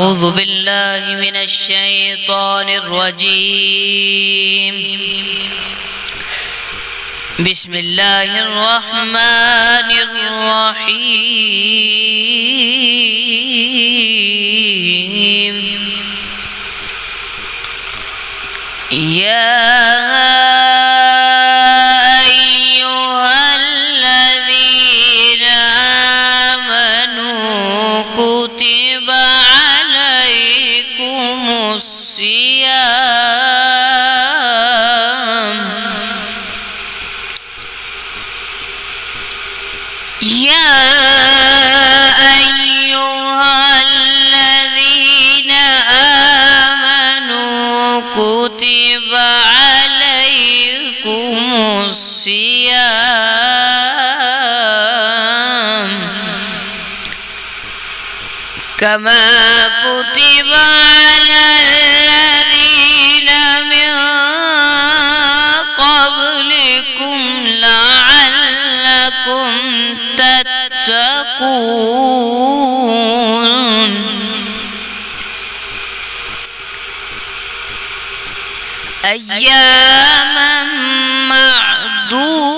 أعوذ بالله من الشيطان الرجيم. بسم الله الرحمن الرحيم. يا أيها الذين آمنوا كتب عليكم الصيام. يا أيها الذين آمنوا كتب عليكم الصيام كما كتب على الذين من قبلكم لعلكم تتقون. أياما معدودات،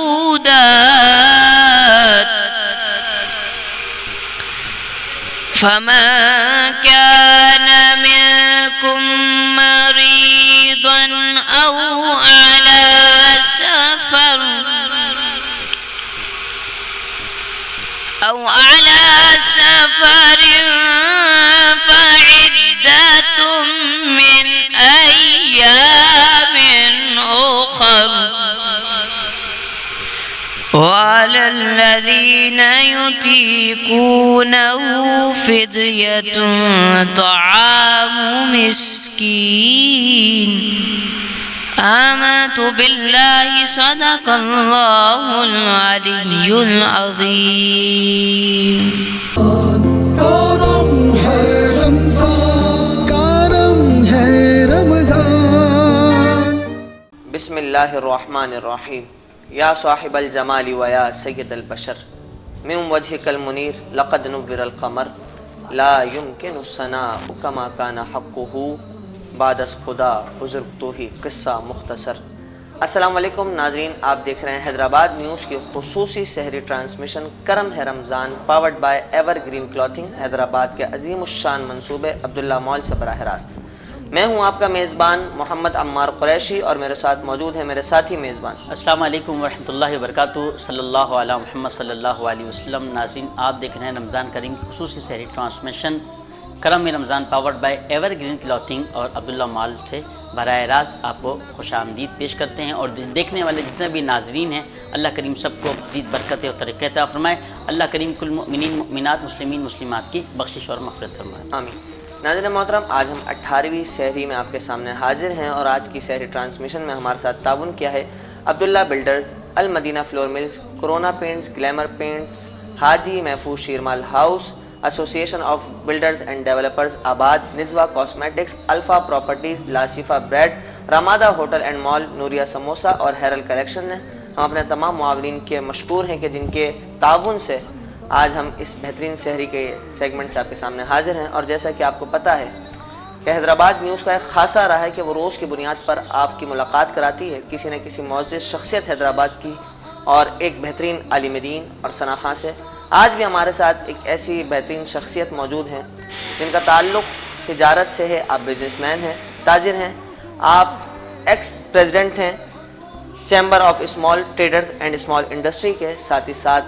فمن كان منكم مريضا أو على سفر فعدة من أيام أخر، وعلى الذين يطيقونه فدية طعام مسكين. آمنت بالله صدق الله العلي العظيم. کرم ہے رمضان. بسم اللہ الرحمن الرحیم. یا صاحب الجمال ویا سید البشر من وجهك المنیر لقد نور القمر لا يمكن الثناء كما كان حقه بعد از خدا بزرگ تو ہی قصہ مختصر. السلام علیکم ناظرین، آپ دیکھ رہے ہیں حیدرآباد نیوز کی خصوصی سحری ٹرانسمیشن کرم ہے Ramzan, powered by Ever Green clothing, Hyderabad کے عظیم الشان منصوبے عبداللہ مال سے براہ راست. میں ہوں آپ کا میزبان محمد عمار قریشی اور میرے ساتھ موجود ہیں میرے ساتھی میزبان. السلام علیکم ورحمۃ اللہ وبرکاتہ. صلی اللہ علیہ محمد صلی اللہ علیہ وسلم. ناظرین، آپ دیکھ رہے ہیں رمضان کریم خصوصی سحری ٹرانسمیشن کرم میں Ramzan, powered by Ever Green clothing اور عبداللہ مال سے براہ راست آپ کو خوش آمدید پیش کرتے ہیں. اور دیکھنے والے جتنے بھی ناظرین ہیں، اللہ کریم سب کو مزید برکت اور ترقی عطا فرمائے. اللہ کریم کل مؤمنین مؤمنات مسلمین مسلمات کی بخشش اور مغفرت فرمائے. آمین. ناظرین محترم، آج ہم 18ویں سحری میں آپ کے سامنے حاضر ہیں اور آج کی سحری ٹرانسمیشن میں ہمارے ساتھ تعاون کیا ہے Abdullah builders, Almadina flour mills, Corona paints, Glamour paints, Haji Mahfooz Sheermal house, association of builders and developers ABAD, نزوہ کاسمیٹکس، الفا پراپرٹیز، لاسیفا bread, Ramada hotel and mall, Nooria samosa اور ہیرل کلیکشن ہیں. ہم اپنے تمام معاونین کے مشکور ہیں کہ جن کے تعاون سے آج ہم اس بہترین سحری کے سیگمنٹ سے آپ کے سامنے حاضر ہیں. اور جیسا کہ آپ کو پتہ ہے کہ حیدرآباد نیوز کا ایک خاصا رہا ہے کہ وہ روز کی بنیاد پر آپ کی ملاقات کراتی ہے کسی نہ کسی معزز شخصیت حیدرآباد کی اور ایک بہترین عالم دین اور ثناء سے. آج بھی ہمارے ساتھ ایک ایسی بہترین شخصیت موجود ہیں جن کا تعلق تجارت سے ہے. آپ بزنس مین ہیں، تاجر ہیں، آپ ایکس پریزیڈنٹ ہیں chamber of small traders and small industry کے، ساتھ ہی ساتھ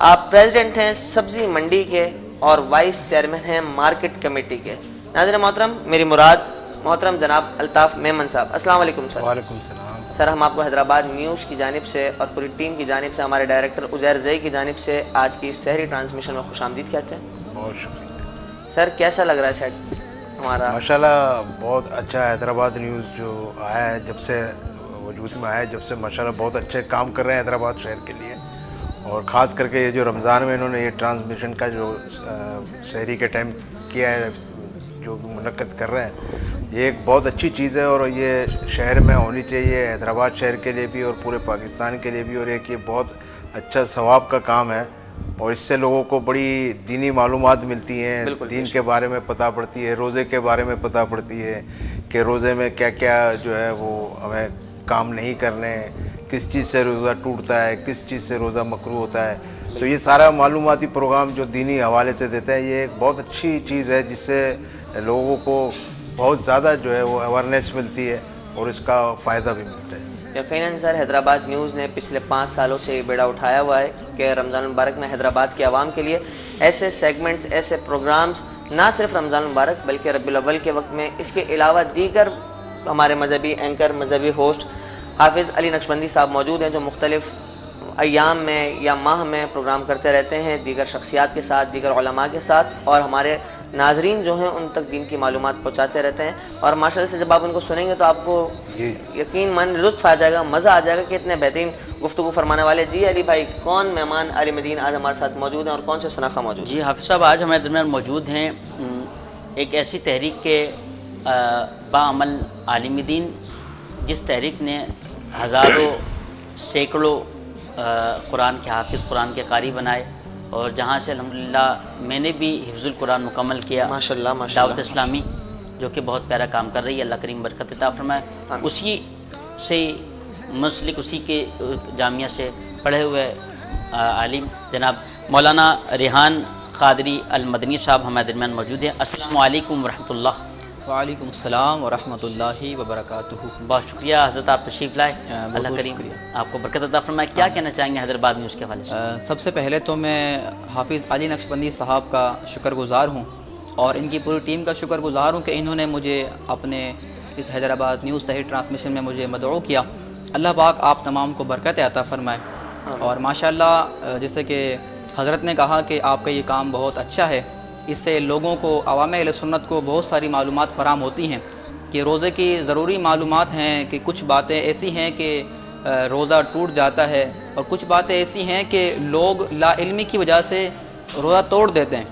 آپ پریزیڈنٹ ہیں سبزی منڈی کے اور وائس چیئرمین ہیں مارکیٹ کمیٹی کے. ناظرین محترم، میری مراد محترم جناب الطاف میمن صاحب. السلام علیکم سر. وعلیکم السلام. سر، ہم آپ کو حیدرآباد نیوز کی جانب سے اور پوری ٹیم کی جانب سے، ہمارے ڈائریکٹر عزیر زئی کی جانب سے آج کی اس سحری ٹرانسمیشن میں خوش آمدید کہتے ہیں. بہت شکریہ سر، کیسا لگ رہا ہے سیٹ ہمارا؟ ماشاءاللہ بہت اچھا. حیدرآباد نیوز جو آیا ہے، جب سے وجود میں آیا ہے، جب سے ماشاءاللہ بہت اچھے کام کر رہے ہیں حیدرآباد شہر کے لیے. اور خاص کر کے یہ جو رمضان میں انہوں نے یہ ٹرانسمیشن کا جو سحری کے ٹائم کیا ہے، جو منعقد کر رہے ہیں، یہ ایک بہت اچھی چیز ہے اور یہ شہر میں ہونی چاہیے، حیدرآباد شہر کے لیے بھی اور پورے پاکستان کے لیے بھی. اور ایک یہ بہت اچھا ثواب کا کام ہے. اور اس سے لوگوں کو بڑی دینی معلومات ملتی ہیں، بالکل، دین کے بارے میں پتہ پڑتی ہے، روزے کے بارے میں پتہ پڑتی ہے کہ روزے میں کیا کیا جو ہے وہ ہمیں کام نہیں کرنے، کس چیز سے روزہ ٹوٹتا ہے، کس چیز سے روزہ مکروہ ہوتا ہے. تو یہ سارا معلوماتی پروگرام جو دینی حوالے سے دیتا ہے یہ ایک بہت اچھی چیز ہے، جس سے لوگوں کو بہت زیادہ جو ہے وہ اویئرنیس ملتی ہے اور اس کا فائدہ بھی ملتا ہے. یقیناً سر، حیدرآباد نیوز نے پچھلے 5 سالوں سے یہ بیڑا اٹھایا ہوا ہے کہ رمضان المبارک میں حیدرآباد کی عوام کے لیے ایسے سیگمنٹس، ایسے پروگرامز نہ صرف رمضان المبارک بلکہ ربیع الاول کے وقت میں اس کے علاوہ دیگر ہمارے مذہبی اینکر، مذہبی ہوسٹ حافظ علی نقشبندی صاحب موجود ہیں جو مختلف ایام میں یا ماہ میں پروگرام کرتے رہتے ہیں دیگر شخصیات کے ساتھ، دیگر علماء کے ساتھ، اور ہمارے ناظرین جو ہیں ان تک دین کی معلومات پہنچاتے رہتے ہیں. اور ماشاءاللہ سے جب آپ ان کو سنیں گے تو آپ کو یقین من لطف آ جائے گا، مزہ آ جائے گا کہ اتنے بہترین گفتگو فرمانے والے. جی علی بھائی، کون مہمان علی مدین آج ہمارے ساتھ موجود ہیں اور کون سے شناخہ موجود ہیں؟ جی حافظ صاحب، آج ہمارے درمیان موجود ہیں ایک ایسی تحریک کے باعمل عالم دین، جس تحریک نے ہزاروں سینکڑوں قرآن کے حافظ، قرآن کے قاری بنائے، اور جہاں سے الحمدللہ میں نے بھی حفظ القرآن مکمل کیا. ماشاءاللہ دعوت اسلامی جو کہ بہت پیارا کام کر رہی ہے، اللہ کریم برکت عطا فرمائے. اسی سے مسلک، اسی کے جامعہ سے پڑھے ہوئے عالم جناب مولانا ریحان قادری المدنی صاحب ہمارے درمیان موجود ہیں. السلام علیکم ورحمۃ اللہ. وعلیکم السلام ورحمۃ اللہ وبرکاتہ. بہت شکریہ حضرت، آپ تشریف لائے. اللہ کریم آپ کو برکت عطا فرمائے. کیا کہنا چاہیں گے حیدرآباد نیوز کے حوالے سے؟ سب سے پہلے تو میں حافظ علی نقشبندی صاحب کا شکر گزار ہوں اور ان کی پوری ٹیم کا شکر گزار ہوں کہ انہوں نے مجھے اپنے اس حیدرآباد نیوز صحیح ٹرانسمیشن میں مجھے مدعو کیا. اللہ پاک آپ تمام کو برکت عطا فرمائے. اور ماشاءاللہ جیسے کہ حضرت نے کہا کہ آپ کا یہ کام بہت اچھا ہے، اس سے لوگوں کو، عوام اہل سنت کو بہت ساری معلومات فراہم ہوتی ہیں کہ روزے کی ضروری معلومات ہیں، کہ کچھ باتیں ایسی ہیں کہ روزہ ٹوٹ جاتا ہے، اور کچھ باتیں ایسی ہیں کہ لوگ لا علمی کی وجہ سے روزہ توڑ دیتے ہیں،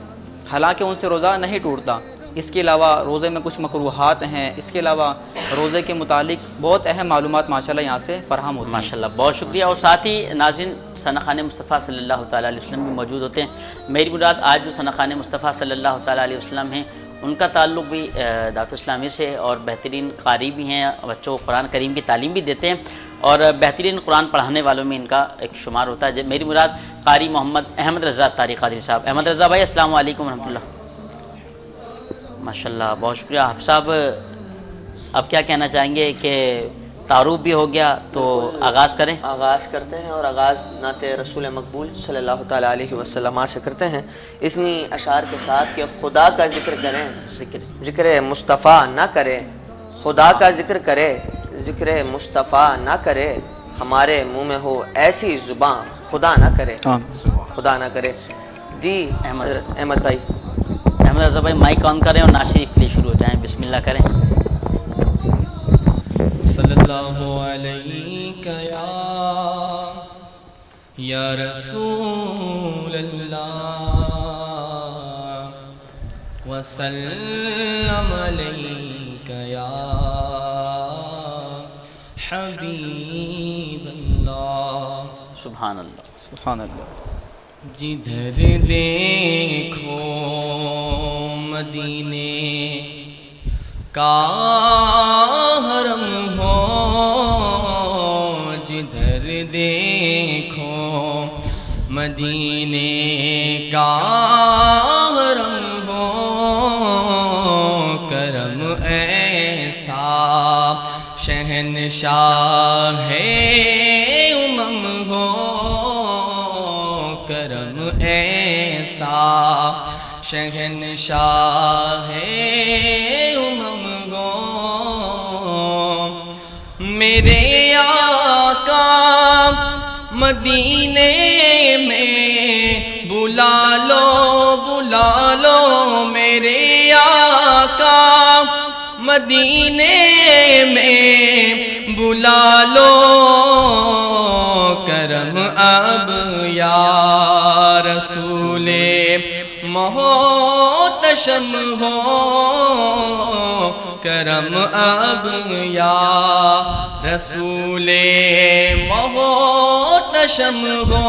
حالانکہ ان سے روزہ نہیں ٹوٹتا. اس کے علاوہ روزے میں کچھ مکروہات ہیں، اس کے علاوہ روزے کے متعلق بہت اہم معلومات ماشاءاللہ یہاں سے فراہم ہوتی ہیں. ماشاءاللہ، بہت شکریہ. اور ساتھ ہی ناظرین ثنا خان مصطفیٰ صلی اللہ تعالیٰ علیہ وسلم بھی موجود ہوتے ہیں. میری مراد آج جو ثنا خان مصطفیٰ صلی اللہ تعالیٰ علیہ وسلم ہیں، ان کا تعلق بھی دعوت اسلامی سے، اور بہترین قاری بھی ہیں، بچوں کو قرآن کریم کی تعلیم بھی دیتے ہیں، اور بہترین قرآن پڑھانے والوں میں ان کا ایک شمار ہوتا ہے. میری مراد قاری محمد احمد رضا طارق قادری صاحب. احمد رضا بھائی، السلام علیکم ورحمۃ اللہ. ماشاءاللہ، بہت شکریہ. حافظ صاحب، اب کیا کہنا چاہیں گے کہ تعارف بھی ہو گیا تو آغاز کریں؟ آغاز کرتے ہیں، اور آغاز نعت رسول مقبول صلی اللہ تعالیٰ علیہ وسلم سے کرتے ہیں اسمی اشعار کے ساتھ کہ خدا کا ذکر کریں، ذکر مصطفیٰ نہ کرے. خدا کا ذکر کرے، ذکر مصطفیٰ نہ کرے، ہمارے منہ میں ہو ایسی زباں خدا نہ کرے، خدا نہ کرے. جی احمد بھائی. احمد رضا بھائی مائک آن کریں اور نعت شریف کے لیے شروع ہو جائیں. بسم اللہ کریں. صلی اللہ علیہ یا رسول اللہ وسلم علیک یا حبیب اللہ. سبحان اللہ، سبحان اللہ. جدھر دیکھو مدینے کا حرم ہو، جدھر دیکھو مدینے کا حرم ہو، کرم ایسا شہنشاہ امم ہو، کرم ایسا شہنشاہ امم ہو. میرے آقا مدینے میں بلا لو، بلا لو. میرے آقا مدینے میں بلا لو، کرم اب یا رسول محتشم ہو، کرم اب یا رسول محتشم ہو.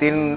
3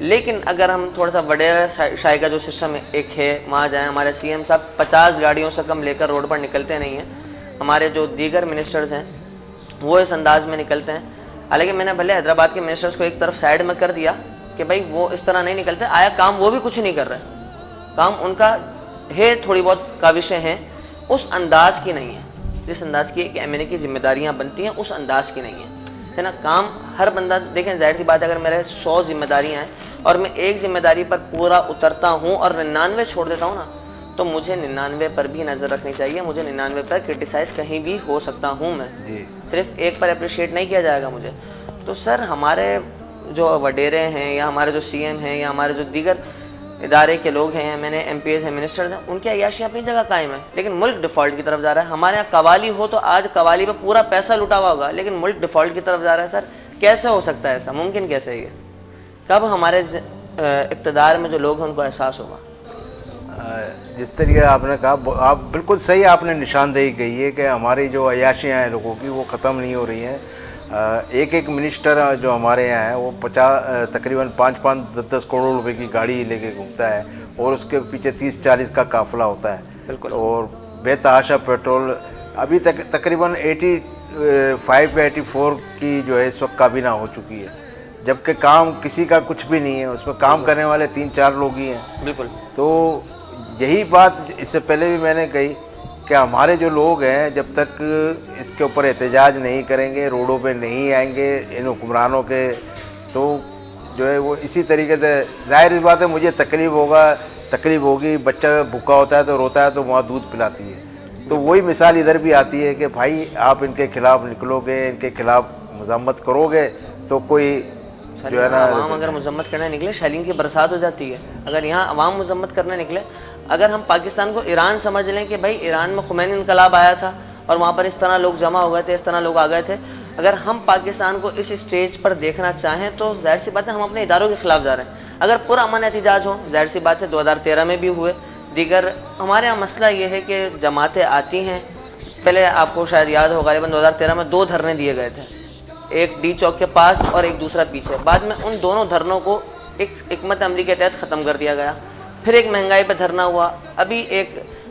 لیکن اگر ہم تھوڑا سا وڈیرا شاہی کا جو سسٹم ایک ہے وہاں جائیں، ہمارے سی ایم صاحب 50 گاڑیوں سے کم لے کر روڈ پر نکلتے نہیں ہیں، ہمارے جو دیگر منسٹرز ہیں وہ اس انداز میں نکلتے ہیں. حالانکہ میں نے بھلے حیدرآباد کے منسٹرز کو ایک طرف سائڈ میں کر دیا کہ بھائی وہ اس طرح نہیں نکلتے، آیا کام وہ بھی کچھ نہیں کر رہے، کام ان کا ہے، تھوڑی بہت کاوشیں ہیں، اس انداز کی نہیں ہے جس انداز کی ایک ایم این اے کی ذمہ داریاں بنتی ہیں، اس انداز کی نہیں ہے نا. کام ہر بندہ دیکھیں، ظاہر سی بات ہے اگر میرے 100 ذمہ داریاں ہیں اور میں ایک ذمہ داری پر پورا اترتا ہوں اور 99 چھوڑ دیتا ہوں نا، تو مجھے 99 پر بھی نظر رکھنی چاہیے، مجھے 99 پر کرٹیسائز کہیں بھی ہو سکتا ہوں میں، صرف ایک پر اپریشیٹ نہیں کیا جائے گا مجھے. تو سر ہمارے جو وڈیرے ہیں یا ہمارے جو سی ایم ہیں یا ہمارے جو دیگر ادارے کے لوگ ہیں، میں نے ایم پی ایز ہیں، منسٹرز ہیں، ان کی عیاشی اپنی جگہ قائم ہے، لیکن ملک ڈیفالٹ کی طرف جا رہا ہے. ہمارے یہاں قوالی ہو تو آج قوالی پہ پورا پیسہ لٹا ہوا ہوگا، لیکن ملک ڈیفالٹ کی طرف جا رہا ہے. سر کیسے ہو سکتا ہے ایسا؟ ممکن کیسے ہے یہ؟ کب ہمارے اقتدار میں جو لوگ ہیں ان کو احساس ہوگا؟ جس طریقے آپ نے کہا، آپ بالکل صحیح آپ نے نشاندہی کی ہے کہ ہماری جو عیاشیاں ہیں لوگوں کی وہ ختم نہیں ہو رہی ہیں. ایک منسٹر جو ہمارے یہاں ہے وہ تقریباً 5-10 کروڑ روپے کی گاڑی لے کے گھومتا ہے اور اس کے پیچھے 30-40 کا قافلہ ہوتا ہے. بالکل. اور بے تحاشا پیٹرول ابھی تک تقریباً 85-84 کی جو ہے اس وقت کابینہ ہو چکی ہے، جبکہ کام کسی کا کچھ بھی نہیں ہے، اس میں کام کرنے والے 3-4 لوگ ہی ہیں. بالکل. تو یہی بات اس سے پہلے بھی میں نے کہی کہ ہمارے جو لوگ ہیں جب تک اس کے اوپر احتجاج نہیں کریں گے، روڈوں پہ نہیں آئیں گے ان حکمرانوں کے، تو جو ہے وہ اسی طریقے سے ظاہر اس بات ہے مجھے تکلیف ہوگی. بچہ بھوکا ہوتا ہے تو روتا ہے تو وہاں دودھ پلاتی ہے. تو وہی مثال ادھر بھی آتی ہے کہ بھائی آپ ان کے خلاف نکلو گے، ان کے خلاف مذمت کرو گے تو کوئی جو ہے نا، عوام اگر مذمت کرنے نکلے شیلنگ کی برسات ہو جاتی ہے. اگر یہاں عوام مذمت کرنے نکلے، اگر ہم پاکستان کو ایران سمجھ لیں کہ بھائی ایران میں خمینی انقلاب آیا تھا اور وہاں پر اس طرح لوگ جمع ہو گئے تھے، اس طرح لوگ آ گئے تھے، اگر ہم پاکستان کو اس اسٹیج پر دیکھنا چاہیں تو ظاہر سی بات ہے ہم اپنے اداروں کے خلاف جا رہے ہیں. اگر پورا امن احتجاج ہو، ظاہر سی بات ہے 2013 میں بھی ہوئے، دیگر ہمارے یہاں مسئلہ یہ ہے کہ جماعتیں آتی ہیں. پہلے آپ کو شاید یاد ہو غالباً 2013 میں 2 دھرنے دیے گئے تھے، ایک ڈی چوک کے پاس اور ایک دوسرا پیچھے. بعد میں ان دونوں دھرنوں کو ایک حکمت عملی کے تحت ختم کر دیا گیا. پھر ایک مہنگائی پہ دھرنا ہوا. ابھی ایک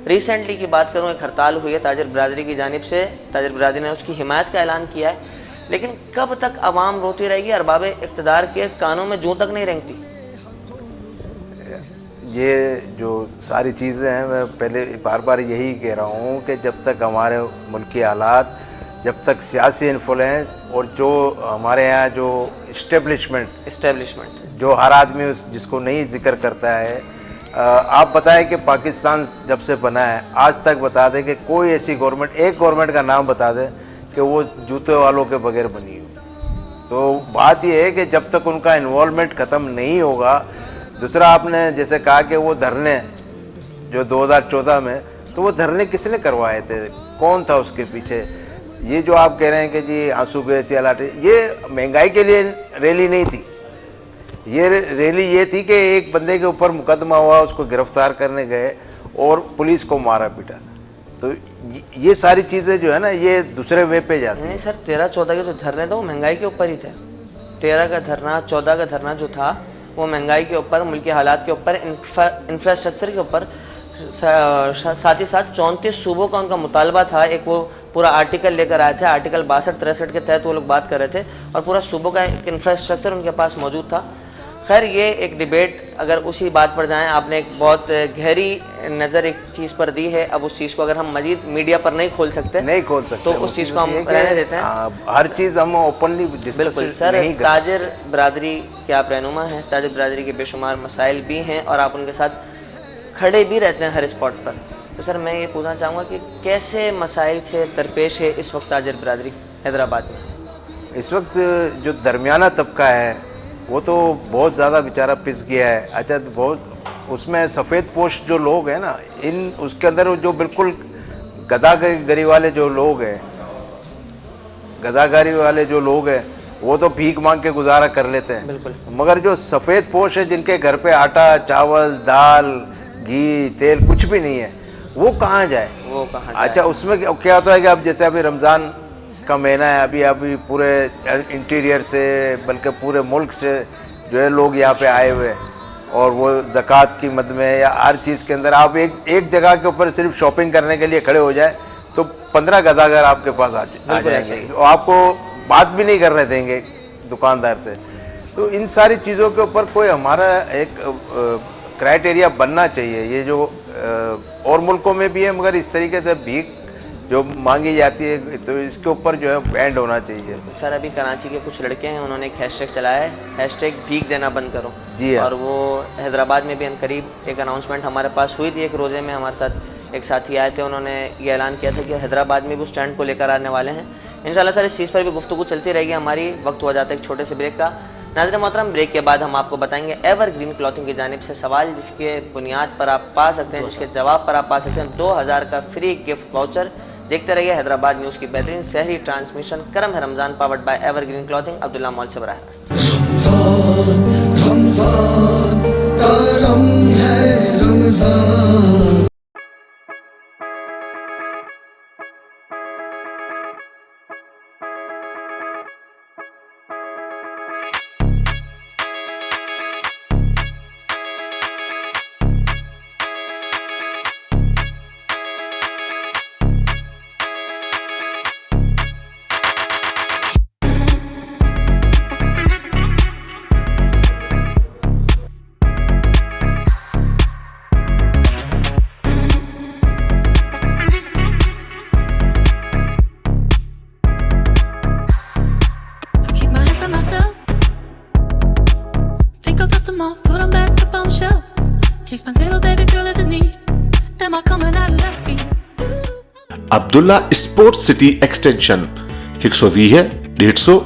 ریسنٹلی کی بات کروں، ایک ہڑتال ہوئی ہے تاجر برادری کی جانب سے، تاجر برادری نے اس کی حمایت کا اعلان کیا ہے. لیکن کب تک عوام روتی رہے گی؟ ارباب اقتدار کے کانوں میں جوں تک نہیں رینگتی. یہ جو ساری چیزیں ہیں میں پہلے بار بار یہی کہہ رہا ہوں کہ جب تک ہمارے ملکی حالات، جب تک سیاسی انفلوئنس اور جو ہمارے یہاں جو اسٹیبلشمنٹ جو ہر آدمی جس کو نہیں ذکر کرتا ہے. آپ بتائیں کہ پاکستان جب سے بنا ہے آج تک بتا دیں کہ کوئی ایسی گورنمنٹ، ایک گورنمنٹ کا نام بتا دیں کہ وہ جوتے والوں کے بغیر بنی ہو. تو بات یہ ہے کہ جب تک ان کا انوالومنٹ ختم نہیں ہوگا. دوسرا آپ نے جیسے کہا کہ وہ دھرنے جو 2014 میں، تو وہ دھرنے کس نے کروائے تھے؟ کون تھا اس کے پیچھے؟ یہ جو آپ کہہ رہے ہیں کہ جی آنسو گیس یا لاٹھی، یہ مہنگائی کے لیے ریلی نہیں تھی. یہ ریلی یہ تھی کہ ایک بندے کے اوپر مقدمہ ہوا، اس کو گرفتار کرنے گئے اور پولیس کو مارا پیٹا. تو یہ ساری چیزیں جو ہے نا یہ دوسرے وے پہ جاتی ہیں. نہیں سر، 13-14 کے جو دھرنے تھے وہ مہنگائی کے اوپر ہی تھے. 13 کا دھرنا، 14 کا دھرنا جو تھا وہ مہنگائی کے اوپر، ملکی حالات کے اوپر، انفراسٹرکچر کے اوپر. ساتھ ہی ساتھ 34 صوبوں کا ان کا مطالبہ تھا. ایک وہ پورا آرٹیکل لے کر آئے تھے، آرٹیکل 62-63 کے تحت وہ لوگ بات کر رہے تھے، اور پورا صوبوں کا ایک انفراسٹرکچر ان کے پاس موجود تھا. خیر یہ ایک ڈیبیٹ، اگر اسی بات پر جائیں، آپ نے ایک بہت گہری نظر ایک چیز پر دی ہے. اب اس چیز کو اگر ہم مزید میڈیا پر نہیں کھول سکتے تو اس چیز کو ہم رہنے دیتے ہیں. ہر چیز ہم اوپنلی بالکل سر. تاجر برادری کے آپ رہنما ہیں، تاجر برادری کے بے شمار مسائل بھی ہیں اور آپ ان کے ساتھ کھڑے بھی رہتے ہیں ہر اسپاٹ پر. تو سر میں یہ پوچھنا چاہوں گا کہ کیسے مسائل سے درپیش ہے اس وقت تاجر برادری حیدرآباد میں؟ اس وقت جو درمیانہ طبقہ ہے وہ تو بہت زیادہ بیچارہ پس گیا ہے. اچھا بہت اس میں سفید پوش جو لوگ ہیں نا، اس کے اندر جو بالکل گداگری والے جو لوگ ہیں، گداگری والے جو لوگ ہیں وہ تو بھیک مانگ کے گزارا کر لیتے ہیں. بالکل. مگر جو سفید پوش ہے، جن کے گھر پہ آٹا، چاول، دال، گھی، تیل کچھ بھی نہیں ہے، وہ کہاں جائے؟ اچھا اس میں کیا ہوتا ہے کہ اب جیسے ابھی رمضان کا مہینہ ہے، ابھی پورے انٹیریئر سے بلکہ پورے ملک سے جو ہے لوگ یہاں پہ آئے ہوئے ہیں، اور وہ زکوٰۃ کی مد میں یا ہر چیز کے اندر آپ ایک جگہ کے اوپر صرف شاپنگ کرنے کے لیے کھڑے ہو جائے تو 15 گزاگر آپ کے پاس آ جائیں گے اور آپ کو بات بھی نہیں کرنے دیں گے دکاندار سے. تو ان ساری چیزوں کے اوپر کوئی ہمارا ایک کرائٹیریا بننا چاہیے. یہ جو اور ملکوں میں بھی ہے مگر اس طریقے سے بھیک جو مانگی جاتی ہے تو اس کے اوپر جو ہے بینڈ ہونا چاہیے. سر ابھی کراچی کے کچھ لڑکے ہیں، انہوں نے ایک ہیش ٹیگ چلایا ہے، ہیش ٹیگ بھیک دینا بند کرو. جی ہاں. اور وہ حیدرآباد میں بھی قریب ایک اناؤنسمنٹ ہمارے پاس ہوئی تھی. ایک روزے میں ہمارے ساتھ ایک ساتھی آئے تھے، انہوں نے یہ اعلان کیا تھا کہ حیدرآباد میں بھی اس اسٹینڈ کو لے کر آنے والے ہیں. انشاءاللہ سر اس چیز پر بھی گفتگو چلتی رہے گی ہماری. وقت ہو جاتا ہے ایک چھوٹے سے بریک کا. ناظرین محترم، بریک کے بعد ہم آپ کو بتائیں گے ایور گرین کلاتھنگ کی جانب سے سوال جس کے بنیاد پر آپ پا سکتے ہیں، جس کے جواب پر آپ پا سکتے ہیں 2000 کا فری گفٹ واؤچر. دیکھتے رہیے حیدرآباد نیوز کی بہترین سحری ٹرانسمیشن کرم ہے Ramzan powered by Ever Green clothing Abdullah mall سے براہ راست. رمضان کرم ہے Ramzan. Abdullah sport city extension 120 150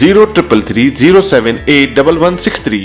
0333078163.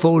4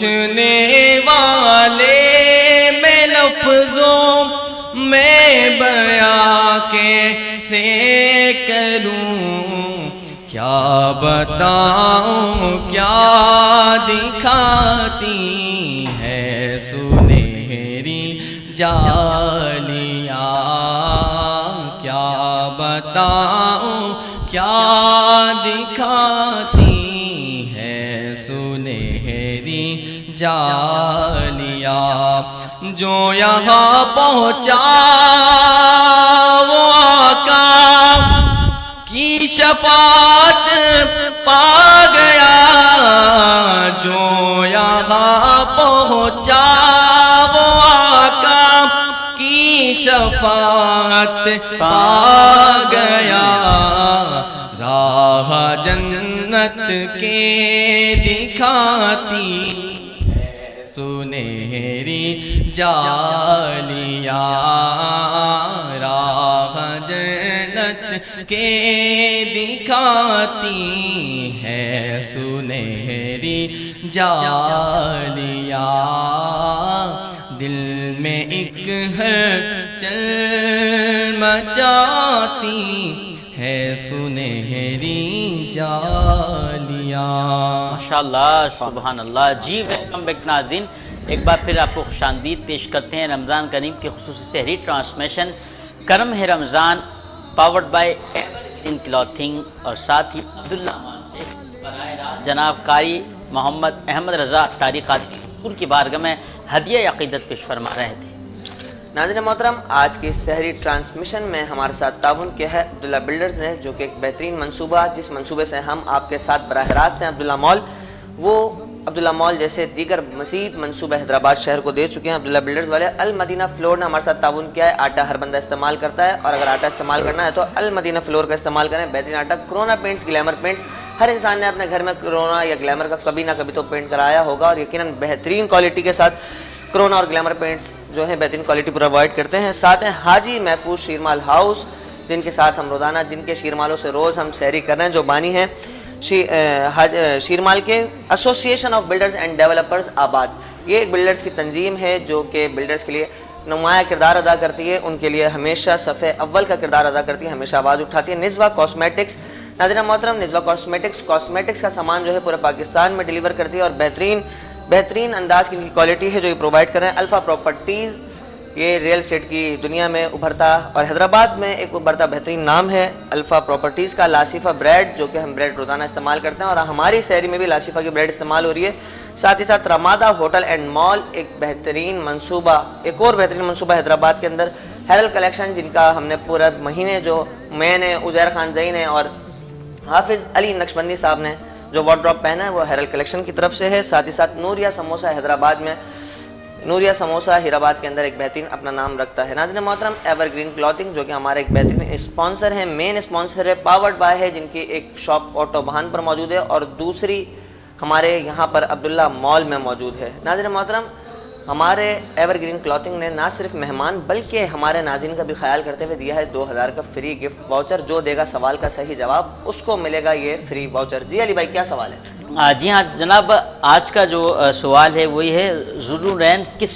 پوچھنے والے میں لفظوں میں بیاں کیسے کروں، کیا بتاؤں کیا دکھاتی ہے سنہری جالیاں، کیا بتاؤں کیا دکھاتی ہے سنہری جالیاں، جو یہاں پہنچا وہ آقا کی شفاعت پا گیا، جو یہاں پہنچا وہ آقا کی شفاعت پا گیا، راہ جنت کے دکھاتی ہے سنہری جالیاں، راہ جنت کے دکھاتی ہے سنہری جالیاں، دل میں ایک ہلچل مچاتی ہے سنہری جالیاں۔ ماشاءاللہ سبحان اللہ۔ جی ویلکم بیک ناظرین، ایک بار پھر آپ کو خوش آمدید پیش کرتے ہیں رمضان کریم کی خصوصی سحری ٹرانسمیشن کرم ہے Ramzan powered by in clothing, اور ساتھ ہی عبداللہ مان سے براہ راست جناب قاری محمد احمد رضا تاریخات اسکول کی بارگاہ میں ہدیہ عقیدت پیش فرما رہے تھے۔ ناظرین محترم، آج کی سحری ٹرانسمیشن میں ہمارے ساتھ تعاون کیا ہے عبداللہ بلڈرز نے، جو کہ ایک بہترین منصوبہ، جس منصوبے سے ہم آپ کے ساتھ براہ راست ہیں، عبداللہ مال، وہ عبداللہ مال جیسے دیگر مزید منصوبہ حیدرآباد شہر کو دے چکے ہیں۔ عبداللہ بلڈرز والے المدینہ فلور نے ہمارے ساتھ تعاون کیا ہے۔ آٹا ہر بندہ استعمال کرتا ہے، اور اگر آٹا استعمال کرنا ہے تو المدینہ فلور کا استعمال کریں۔ بہترین آٹا، کرونا پینٹس، گلیمر پینٹس، ہر انسان نے اپنے گھر میں کرونا یا گلیمر کا کبھی نہ کبھی تو پینٹ کرایا ہوگا، اور یقیناً بہترین کوالٹی کے ساتھ کرونا اور گلیمر پینٹس جو ہیں بہترین کوالٹی پرووائڈ کرتے ہیں۔ ساتھ ہیں حاجی محفوظ شیرمال ہاؤس، جن کے ساتھ ہم روزانہ جن کے شیرمالوں سے روز ہم سحری کر رہے ہیں، جو بانی ہیں شیرمال کے association of builders and developers آباد۔ یہ ایک بلڈرز کی تنظیم ہے جو کہ بلڈرز کے لیے نمایاں کردار ادا کرتی ہے، ان کے لیے ہمیشہ صفحے اول کا کردار ادا کرتی ہے، ہمیشہ آواز اٹھاتی ہے۔ نزوہ کاسمیٹکس، ناظرین محترم، نزوہ کاسمیٹکس کا سامان جو ہے پورے پاکستان میں ڈیلیور کرتی ہے، اور بہترین انداز کی کوالٹی ہے جو یہ پرووائڈ کر رہے ہیں۔ الفا پراپرٹیز، یہ ریئل اسٹیٹ کی دنیا میں ابھرتا اور حیدرآباد میں ایک ابھرتا بہترین نام ہے الفا پراپرٹیز کا۔ لاسیفہ بریڈ، جو کہ ہم بریڈ روزانہ استعمال کرتے ہیں، اور ہماری سحری میں بھی لاسیفہ کی بریڈ استعمال ہو رہی ہے۔ ساتھ ہی ساتھ رمادہ ہوٹل اینڈ مال، ایک اور بہترین منصوبہ حیدرآباد کے اندر، ہیرل کلیکشن، جن کا ہم نے پورا مہینے جو میں نے، عزیر خان زئی نے اور حافظ علی نقشبندی صاحب نے جو وارڈروب پہنا ہے، وہ ہیرل کلیکشن کی طرف سے ہے۔ ساتھ ہی ساتھ نوریا سموسہ حیدرآباد میں، نوریا سموسہ ہیرآباد کے اندر ایک بہترین اپنا نام رکھتا ہے۔ ناظرین محترم، ایور گرین کلاتھنگ، جو کہ ہمارے ایک بہترین اسپانسر ہیں، مین اسپانسر ہے، پاورڈ بائی ہے، جن کی ایک شاپ آٹو بہان پر موجود ہے، اور دوسری ہمارے یہاں پر عبداللہ مال میں موجود ہے۔ ناظرین محترم، ہمارے ایور گرین کلاتھنگ نے نہ صرف مہمان بلکہ ہمارے ناظرین کا بھی خیال کرتے ہوئے دیا ہے 2000 کا فری گفٹ واؤچر۔ جو دے گا سوال کا صحیح جواب، اس کو ملے گا یہ فری واؤچر۔ جی علی بھائی، کیا سوال ہے؟ جی ہاں جناب، آج کا جو سوال ہے وہی ہے ذوالنورین کس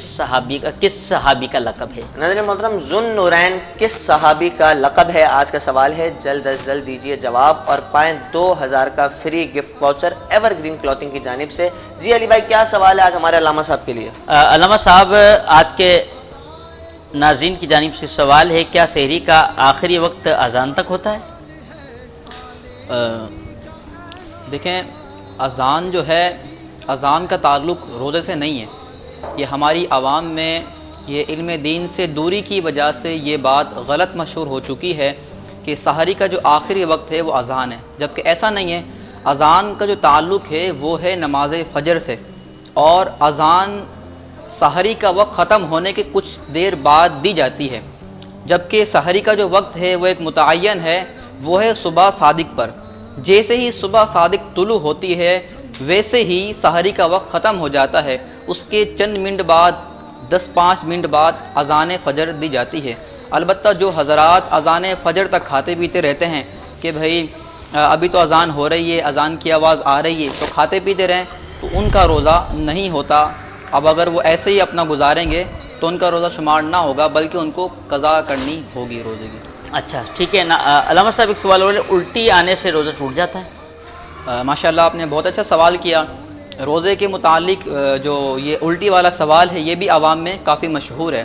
صحابی کا لقب ہے؟ ناظرین محترم، ذوالنورین کس صحابی کا لقب ہے، آج کا سوال ہے۔ جلد از جلد دیجیے جواب اور پائیں 2000 کا free gift voucher ever Green clothing کی جانب سے۔ جی علی بھائی، کیا سوال ہے آج ہمارے علامہ صاحب کے لیے؟ علامہ صاحب، آج کے ناظرین کی جانب سے سوال ہے، کیا سحری کا آخری وقت اذان تک ہوتا ہے؟ دیکھیں، اذان جو ہے، اذان کا تعلق روزے سے نہیں ہے۔ یہ ہماری عوام میں یہ علم دین سے دوری کی وجہ سے یہ بات غلط مشہور ہو چکی ہے کہ سحری کا جو آخری وقت ہے وہ اذان ہے، جبکہ ایسا نہیں ہے۔ اذان کا جو تعلق ہے وہ ہے نماز فجر سے، اور اذان سحری کا وقت ختم ہونے کے کچھ دیر بعد دی جاتی ہے، جبکہ سحری کا جو وقت ہے وہ ایک متعین ہے، وہ ہے صبح صادق پر۔ جیسے ہی صبح صادق طلوع ہوتی ہے ویسے ہی سحری کا وقت ختم ہو جاتا ہے، اس کے چند منٹ بعد 10-5 منٹ بعد اذان فجر دی جاتی ہے۔ البتہ جو حضرات اذان فجر تک کھاتے پیتے رہتے ہیں کہ بھائی ابھی تو اذان ہو رہی ہے، اذان کی آواز آ رہی ہے، تو کھاتے پیتے رہیں، تو ان کا روزہ نہیں ہوتا. اب اگر وہ ایسے ہی اپنا گزاریں گے تو ان کا روزہ شمار نہ ہوگا بلکہ ان کو قضا کرنی ہوگی روزے کی. اچھا ٹھیک ہے نا. علامہ صاحب ایک سوال اور الٹی آنے سے روزہ ٹوٹ جاتا ہے؟ ماشاء اللہ آپ نے بہت اچھا سوال کیا. روزے کے متعلق جو یہ الٹی والا سوال ہے یہ بھی عوام میں کافی مشہور ہے.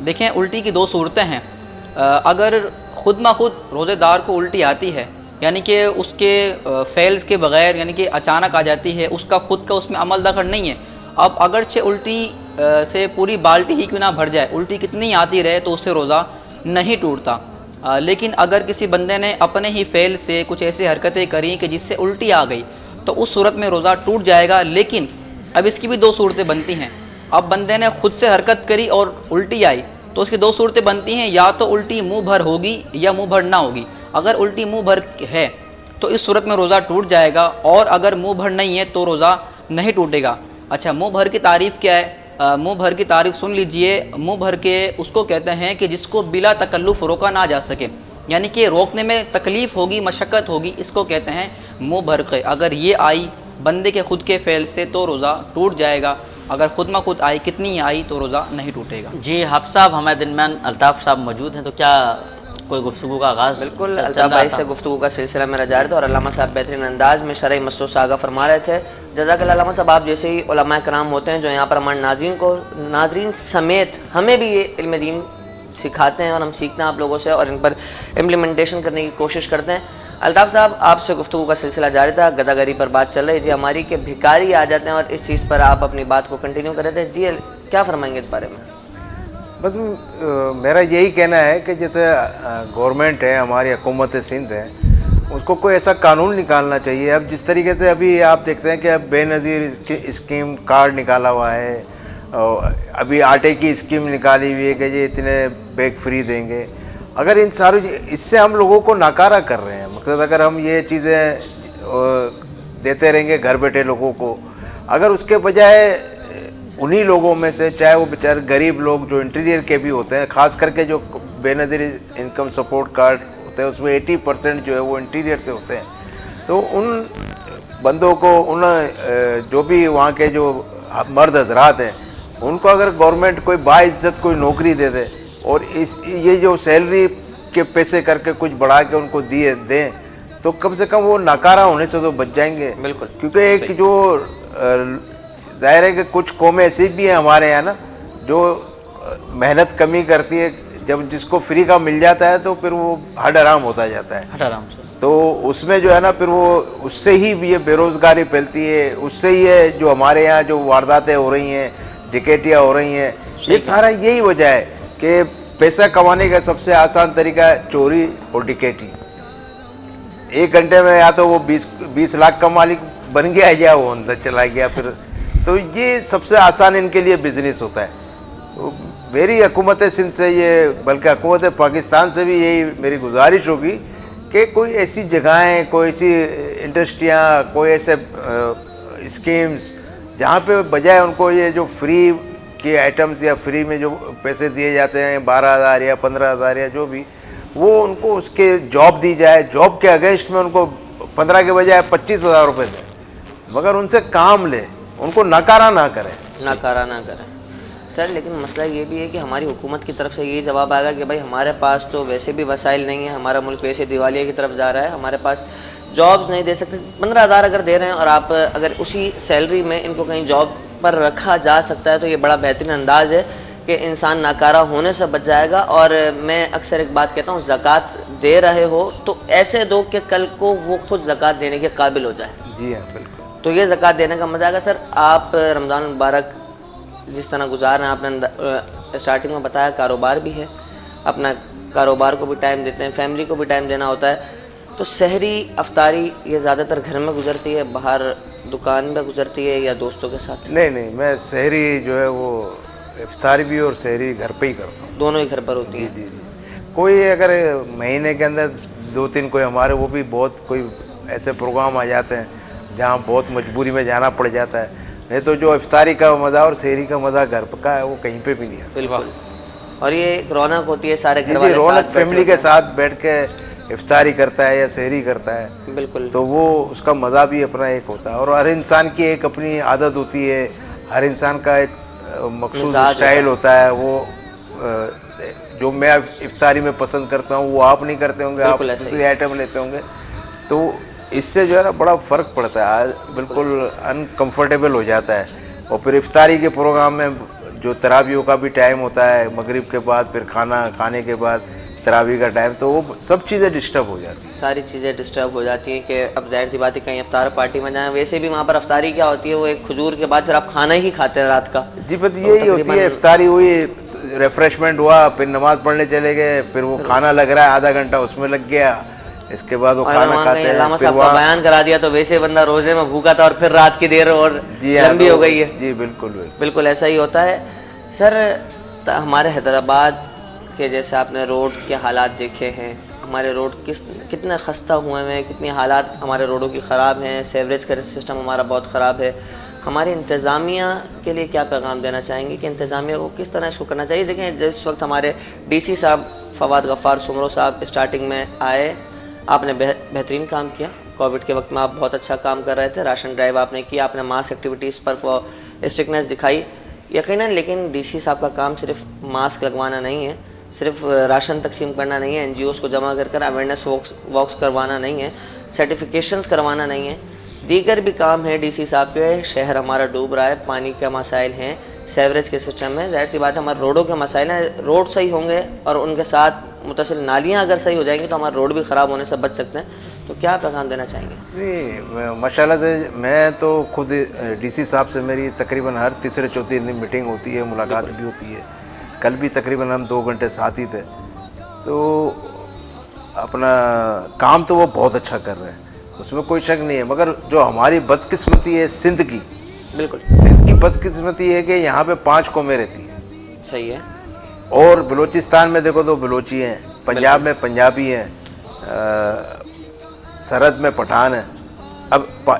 دیکھیں الٹی کی دو صورتیں ہیں. اگر خود بخود روزے دار کو الٹی آتی ہے یعنی کہ اس کے فعل کے بغیر یعنی کہ اچانک آ جاتی ہے, اس کا خود کا اس میں عمل دخل نہیں ہے. اب اگرچہ الٹی سے پوری بالٹی ہی کیوں نہ بھر جائے, الٹی کتنی آتی رہے تو اس سے روزہ نہیں ٹوٹتا. لیکن اگر کسی بندے نے اپنے ہی فعل سے کچھ ایسی حرکتیں کریں کہ جس سے الٹی آ گئی تو اس صورت میں روزہ ٹوٹ جائے گا. لیکن اب اس کی بھی دو صورتیں بنتی ہیں. اب بندے نے خود سے حرکت کری اور الٹی آئی تو اس کی دو صورتیں بنتی ہیں, یا تو الٹی منہ بھر ہوگی یا منہ بھر نہ ہوگی. اگر الٹی منہ بھر ہے تو اس صورت میں روزہ ٹوٹ جائے گا, اور اگر منہ بھر نہیں ہے تو روزہ نہیں ٹوٹے گا. اچھا منہ بھر کی تعریف کیا ہے؟ منہ بھر کی تعریف سن لیجئے. منہ بھر کے اس کو کہتے ہیں کہ جس کو بلا تکلف روکا نہ جا سکے, یعنی کہ روکنے میں تکلیف ہوگی, مشقت ہوگی, اس کو کہتے ہیں منہ بھر کے. اگر یہ آئی بندے کے خود کے فعل سے تو روزہ ٹوٹ جائے گا. اگر خود مخود آئی کتنی آئی تو روزہ نہیں ٹوٹے گا. جی حافظ صاحب ہمارے درمیان الطاف صاحب موجود ہیں, تو کیا کوئی گفتگو کا آغاز؟ بالکل, الطاف بھائی سے گفتگو کا سلسلہ میرا جاری تھا اور علامہ صاحب بہترین انداز میں شرعی مسئلوں سے آگاہ فرما رہے تھے. جزاک اللہ علامہ صاحب. آپ جیسے ہی علماء کرام ہوتے ہیں جو یہاں پر ہمارے ناظرین سمیت ہمیں بھی یہ علم دین سکھاتے ہیں اور ہم سیکھتے ہیں آپ لوگوں سے اور ان پر امپلیمنٹیشن کرنے کی کوشش کرتے ہیں. الطاف صاحب آپ سے گفتگو کا سلسلہ جاری تھا, گداگری پر بات چل رہی تھی ہماری کہ بھکاری آ جاتے ہیں اور اس چیز پر آپ اپنی بات کو کنٹینیو کر رہے تھے. جی کیا فرمائیں گے اس بارے میں؟ بس میرا یہی کہنا ہے کہ جیسے گورنمنٹ ہے, ہماری حکومت سندھ ہے, اس کو کوئی ایسا قانون نکالنا چاہیے. اب جس طریقے سے ابھی آپ دیکھتے ہیں کہ اب بے نظیر اسکیم کارڈ نکالا ہوا ہے, ابھی آٹے کی اسکیم نکالی ہوئی ہے کہ یہ اتنے بیگ فری دیں گے. اگر ان ساری اس سے ہم لوگوں کو ناکارہ کر رہے ہیں. مطلب اگر ہم یہ چیزیں دیتے رہیں گے گھر بیٹھے لوگوں کو, اگر اس کے بجائے انہی لوگوں میں سے چاہے وہ بیچارے غریب لوگ جو انٹیریئر کے بھی ہوتے ہیں, خاص کر کے جو بے نظیر انکم سپورٹ کارڈ ہوتے ہیں اس میں 80% جو ہے وہ انٹیریئر سے ہوتے ہیں, تو ان بندوں کو ان جو بھی وہاں کے جو مرد حضرات ہیں ان کو اگر گورنمنٹ کوئی باعزت کوئی نوکری دے دے اور یہ جو سیلری کے پیسے کر کے کچھ بڑھا کے ان کو دیں تو کم سے کم وہ ناکارہ ہونے سے تو بچ جائیں گے. بالکل, کیونکہ ایک جو ظاہر ہے کہ کچھ قومیں ایسی بھی ہیں ہمارے یہاں نا جو محنت کمی کرتی ہے, جب جس کو فری کا مل جاتا ہے تو پھر وہ ہڈ حرام ہوتا جاتا ہے. آرام سے تو اس میں جو ہے نا پھر وہ اس سے ہی بھی یہ بے روزگاری پھیلتی ہے, اس سے ہی یہ جو ہمارے یہاں جو وارداتیں ہو رہی ہیں, ڈکیتیاں ہو رہی ہیں, یہ سارا یہی وجہ ہے کہ پیسہ کمانے کا سب سے آسان طریقہ ہے چوری اور ڈکیتی. 1 گھنٹے میں یا تو وہ 20 لاکھ کا مالک بن گیا یا وہ اندر چلا گیا پھر, تو یہ سب سے آسان ان کے لیے بزنس ہوتا ہے. تو میری حکومت سندھ سے یہ, بلکہ حکومت پاکستان سے بھی یہی میری گزارش ہوگی کہ کوئی ایسی جگہیں, کوئی ایسی انڈسٹریاں, کوئی ایسے اسکیمز جہاں پہ بجائے ان کو یہ جو فری کے آئٹمز یا فری میں جو پیسے دیے جاتے ہیں 12,000 یا 15,000 یا جو بھی, وہ ان کو اس کے جاب دی جائے, جاب کے اگینسٹ میں ان کو 15 کے بجائے 25,000 روپے دیں, مگر ان سے کام لے, ان کو ناکارہ نہ کریں. ناکارہ نہ کریں سر. لیکن مسئلہ یہ بھی ہے کہ ہماری حکومت کی طرف سے یہی جواب آئے گا کہ بھائی ہمارے پاس تو ویسے بھی وسائل نہیں ہیں, ہمارا ملک ویسے دیوالیے کی طرف جا رہا ہے, ہمارے پاس جابز نہیں دے سکتے. 15,000 اگر دے رہے ہیں اور آپ اگر اسی سیلری میں ان کو کہیں جاب پر رکھا جا سکتا ہے تو یہ بڑا بہترین انداز ہے کہ انسان ناکارہ ہونے سے بچ جائے گا. اور میں اکثر ایک بات کہتا ہوں, زکوٰۃ دے رہے ہو تو ایسے دو کہ کل کو وہ خود زکوٰۃ دینے کے قابل ہو جائے. جی ہاں بالکل. تو یہ زکوٰۃ دینے کا مزہ آئے گا. سر آپ رمضان المبارک جس طرح گزار رہے ہیں, آپ نے اسٹارٹنگ میں بتایا کاروبار بھی ہے, اپنا کاروبار کو بھی ٹائم دیتے ہیں, فیملی کو بھی ٹائم دینا ہوتا ہے, تو سحری افطاری یہ زیادہ تر گھر میں گزرتی ہے, باہر دکان میں گزرتی ہے یا دوستوں کے ساتھ؟ نہیں, میں سحری جو ہے وہ افطاری بھی اور سحری گھر پہ ہی کرتا ہوں. دونوں ہی گھر پر ہوتی ہیں؟ جی. کوئی اگر مہینے کے اندر 2-3 کوئی ہمارے وہ بھی بہت کوئی ایسے پروگرام آ جاتے ہیں جہاں بہت مجبوری میں جانا پڑ جاتا ہے, نہیں تو جو افطاری کا مزہ اور سحری کا مزہ گھر کا ہے وہ کہیں پہ بھی نہیں ہے. بالکل. اور یہ ایک رونق ہوتی ہے سارے گھر جی, والے رونق فیملی کے ساتھ بیٹھ کے افطاری کرتا ہے یا سحری کرتا ہے, بالکل تو وہ اس کا مزہ بھی اپنا ایک ہوتا ہے, اور ہر انسان کی ایک اپنی عادت ہوتی ہے, ہر انسان کا ایک مخصوص اسٹائل ہوتا ہے. وہ جو میں افطاری میں پسند کرتا ہوں وہ آپ نہیں کرتے ہوں گے, آپ دوسری آئٹم لیتے ہوں گے, تو اس سے جو ہے نا بڑا فرق پڑتا ہے, بالکل انکمفرٹیبل ہو جاتا ہے. اور پھر افطاری کے پروگرام میں جو تراویح کا بھی ٹائم ہوتا ہے, مغرب کے بعد پھر کھانا کھانے کے بعد تراویح کا ٹائم, تو وہ سب چیزیں ڈسٹرب ہو جاتی ہیں, ساری چیزیں ڈسٹرب ہو جاتی ہیں. کہ اب ظاہر سی بات ہے کہیں افطار پارٹی میں جائیں, ویسے بھی وہاں پر افطاری کیا ہوتی ہے, وہ ایک کھجور کے بعد پھر آپ کھانا ہی کھاتے ہیں رات کا. جی بس یہی ہوتی ہے, افطاری ہوئی, ریفریشمنٹ ہوا, پھر نماز پڑھنے چلے گئے, پھر وہ کھانا لگ رہا ہے آدھا گھنٹہ اس میں لگ گیا, اس کے بعد وہ کھانا کھاتے ہیں. علامہ صاحب کا بیان کرا دیا تو ویسے بندہ روزے میں بھوکا تھا اور پھر رات کی دیر اور لمبی ہو گئی ہے. جی بالکل بالکل ایسا ہی ہوتا ہے. سر ہمارے حیدرآباد کے جیسے آپ نے روڈ کے حالات دیکھے ہیں, ہمارے روڈ کتنے خستہ ہوئے ہیں, کتنی حالات ہمارے روڈوں کی خراب ہیں, سیوریج کا سسٹم ہمارا بہت خراب ہے. ہماری انتظامیہ کے لیے کیا پیغام دینا چاہیں گے کہ انتظامیہ کو کس طرح اس کو کرنا چاہیے؟ دیکھیں جس وقت ہمارے ڈی سی صاحب فواد غفار سمرو صاحب اسٹارٹنگ میں آئے, آپ نے بہترین کام کیا. کووڈ کے وقت میں آپ بہت اچھا کام کر رہے تھے, راشن ڈرائیو آپ نے کیا, آپ نے ماس ایکٹیویٹیز پر اسٹرکٹنیس دکھائی یقیناً. لیکن ڈی سی صاحب کا کام صرف ماسک لگوانا نہیں ہے, صرف راشن تقسیم کرنا نہیں ہے, این جی اوز کو جمع کر اویئرنیس واکس کروانا نہیں ہے, سرٹیفکیشنز کروانا نہیں ہے, دیگر بھی کام ہے ڈی سی صاحب کے. شہر ہمارا ڈوب رہا ہے, پانی کے مسائل ہیں, سیوریج کے سسٹم ہے, ظاہر سی بات ہے ہمارے روڈوں کے مسائل ہیں. روڈ صحیح ہوں گے اور ان کے ساتھ متصل نالیاں اگر صحیح ہو جائیں گی تو ہمارے روڈ بھی خراب ہونے سے بچ سکتے ہیں. تو کیا پیغام دینا چاہیں گے؟ جی ماشاء اللہ سے میں تو خود ڈی سی صاحب سے میری تقریباً ہر تیسرے چوتھے دن میٹنگ ہوتی ہے, ملاقات بھی ہوتی ہے. کل بھی تقریباً ہم 2 گھنٹے ساتھ ہی تھے. تو اپنا کام تو وہ بہت اچھا کر رہے ہیں, اس میں کوئی شک نہیں ہے. مگر جو ہماری بدقسمتی ہے سندھ کی, بالکل سندھ کی بدقسمتی ہے کہ یہاں پہ 5 قومیں رہتی ہیں. صحیح ہے. اور بلوچستان میں دیکھو تو بلوچی ہیں, پنجاب میں پنجابی ہیں, سرحد میں پٹھان ہیں. اب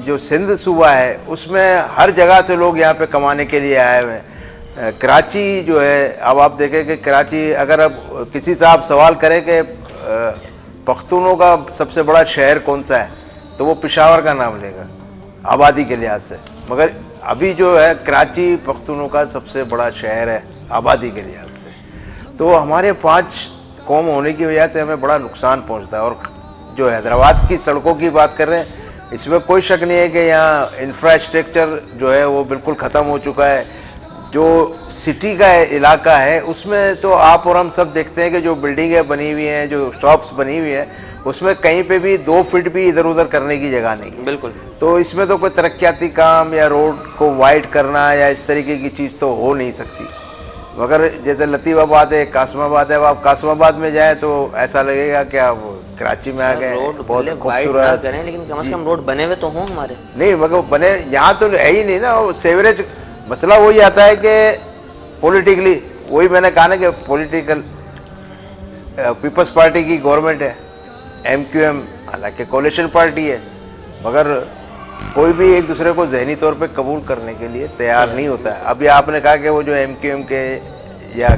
جو سندھ صوبہ ہے اس میں ہر جگہ سے لوگ یہاں پہ کمانے کے لیے آئے ہوئے ہیں. کراچی جو ہے, اب آپ دیکھیں کہ کراچی, اگر اب کسی سے آپ سوال کریں کہ پختونوں کا سب سے بڑا شہر کون سا ہے تو وہ پشاور کا نام لے گا آبادی کے لحاظ سے. مگر ابھی جو ہے کراچی پختونوں کا سب سے بڑا شہر ہے آبادی کے لحاظ سے. تو ہمارے 5 قوم ہونے کی وجہ سے ہمیں بڑا نقصان پہنچتا ہے. اور جو حیدرآباد کی سڑکوں کی بات کر رہے ہیں, اس میں کوئی شک نہیں ہے کہ یہاں انفراسٹرکچر جو ہے وہ بالکل ختم ہو چکا ہے. جو سٹی کا علاقہ ہے اس میں تو آپ اور ہم سب دیکھتے ہیں کہ جو بلڈنگیں بنی ہوئی ہیں, جو شاپس بنی ہوئی ہیں, اس میں کہیں پہ بھی 2 فٹ بھی ادھر ادھر کرنے کی جگہ نہیں. بالکل. تو اس میں تو کوئی ترقیاتی کام یا روڈ کو وائڈ کرنا یا اس طریقے کی چیز تو ہو نہیں سکتی. مگر جیسے لطیف آباد ہے, قاسم آباد ہے, اب آپ قاسم آباد میں جائیں تو ایسا لگے گا کہ آپ کراچی میں آ گئے. بہت خوبصورت کریں, لیکن کم از کم روڈ بنے ہوئے تو ہوں ہمارے. نہیں مگر بنے یہاں تو ہے ہی نہیں نا. سیوریج مسئلہ وہی آتا ہے کہ پولیٹیکلی, وہی میں نے کہا نا کہ پولیٹیکل پیپلز پارٹی کی گورنمنٹ ہے, ایم کیو ایم حالانکہ کولیشن پارٹی ہے, مگر کوئی بھی ایک دوسرے کو ذہنی طور پہ قبول کرنے کے لیے تیار نہیں ہوتا ہے. ابھی آپ نے کہا کہ وہ جو ایم کیو ایم کے یا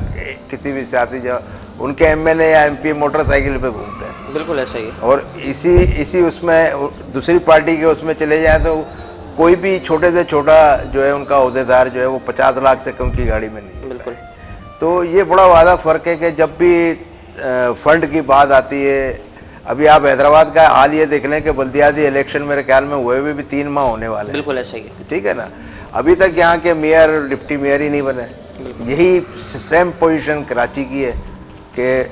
کسی بھی سیاسی جو ان کے ایم این اے یا ایم پی موٹر سائیکل پہ گھومتے ہیں. بالکل ایسا ہی ہے. اور اسی اس میں دوسری پارٹی کے اس میں چلے جائیں تو کوئی بھی چھوٹے سے چھوٹا جو ہے ان کا عہدیدار جو ہے وہ 50 لاکھ سے کم کی گاڑی میں نہیں. بالکل. تو یہ بڑا وعدہ فرق ہے کہ جب بھی فنڈ کی بات آتی ہے, ابھی آپ حیدرآباد کا حال یہ دیکھ لیں کہ بلدیاتی الیکشن میرے خیال میں ہوئے بھی 3 ماہ ہونے والے ہیں. بالکل ایسا ہی ہے. ٹھیک ہے نا. ابھی تک یہاں کے میئر ڈپٹی میئر ہی نہیں بنے. یہی سیم پوزیشن کراچی کی ہے کہ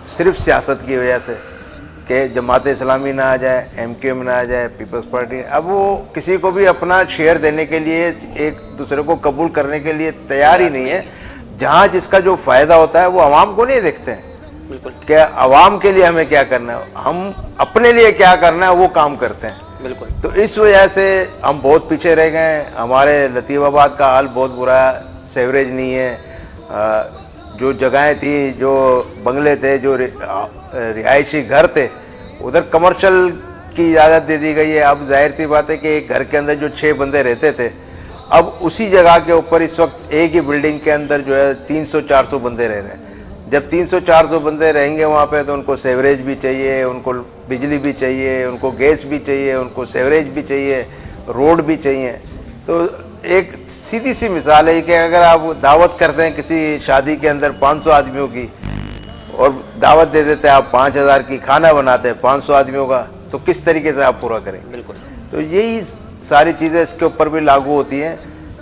صرف سیاست کی وجہ سے کہ جماعت اسلامی نہ آ جائے, ایم کیو ایم نہ آ جائے, پیپلز پارٹی, اب وہ کسی کو بھی اپنا شیئر دینے کے لیے, ایک دوسرے کو قبول کرنے کے لیے تیار ہی نہیں ہے. جہاں جس کا جو فائدہ ہوتا ہے وہ عوام کو نہیں دیکھتے ہیں کہ عوام کے لیے ہمیں کیا کرنا ہے, ہم اپنے لیے کیا کرنا ہے وہ کام کرتے ہیں. بالکل. تو اس وجہ سے ہم بہت پیچھے رہ گئے ہیں. ہمارے لطیف آباد کا حال بہت برا ہے, سیوریج نہیں ہے. جو جگہیں تھیں, جو بنگلے تھے, جو رہائشی گھر تھے, ادھر کمرشل کی اجازت دے دی گئی ہے. اب ظاہر سی بات ہے کہ ایک گھر کے اندر جو 6 بندے رہتے تھے, اب اسی جگہ کے اوپر اس وقت ایک ہی بلڈنگ کے اندر جو ہے 300-400 بندے رہ رہے ہیں, جب 300-400 بندے رہیں گے وہاں پہ تو ان کو سیوریج بھی چاہیے, ان کو بجلی بھی چاہیے, ان کو گیس بھی چاہیے, ان کو سیوریج بھی چاہیے, روڈ بھی چاہیے. تو ایک سیدھی سی مثال ہے کہ اگر آپ دعوت کرتے ہیں کسی شادی کے اندر 500 آدمیوں کی اور دعوت دے دیتے ہیں آپ 5000 کی, کھانا بناتے ہیں 500 آدمیوں کا, تو کس طریقے سے آپ پورا کریں؟ بالکل. تو یہی ساری چیزیں اس کے اوپر بھی لاگو ہوتی ہیں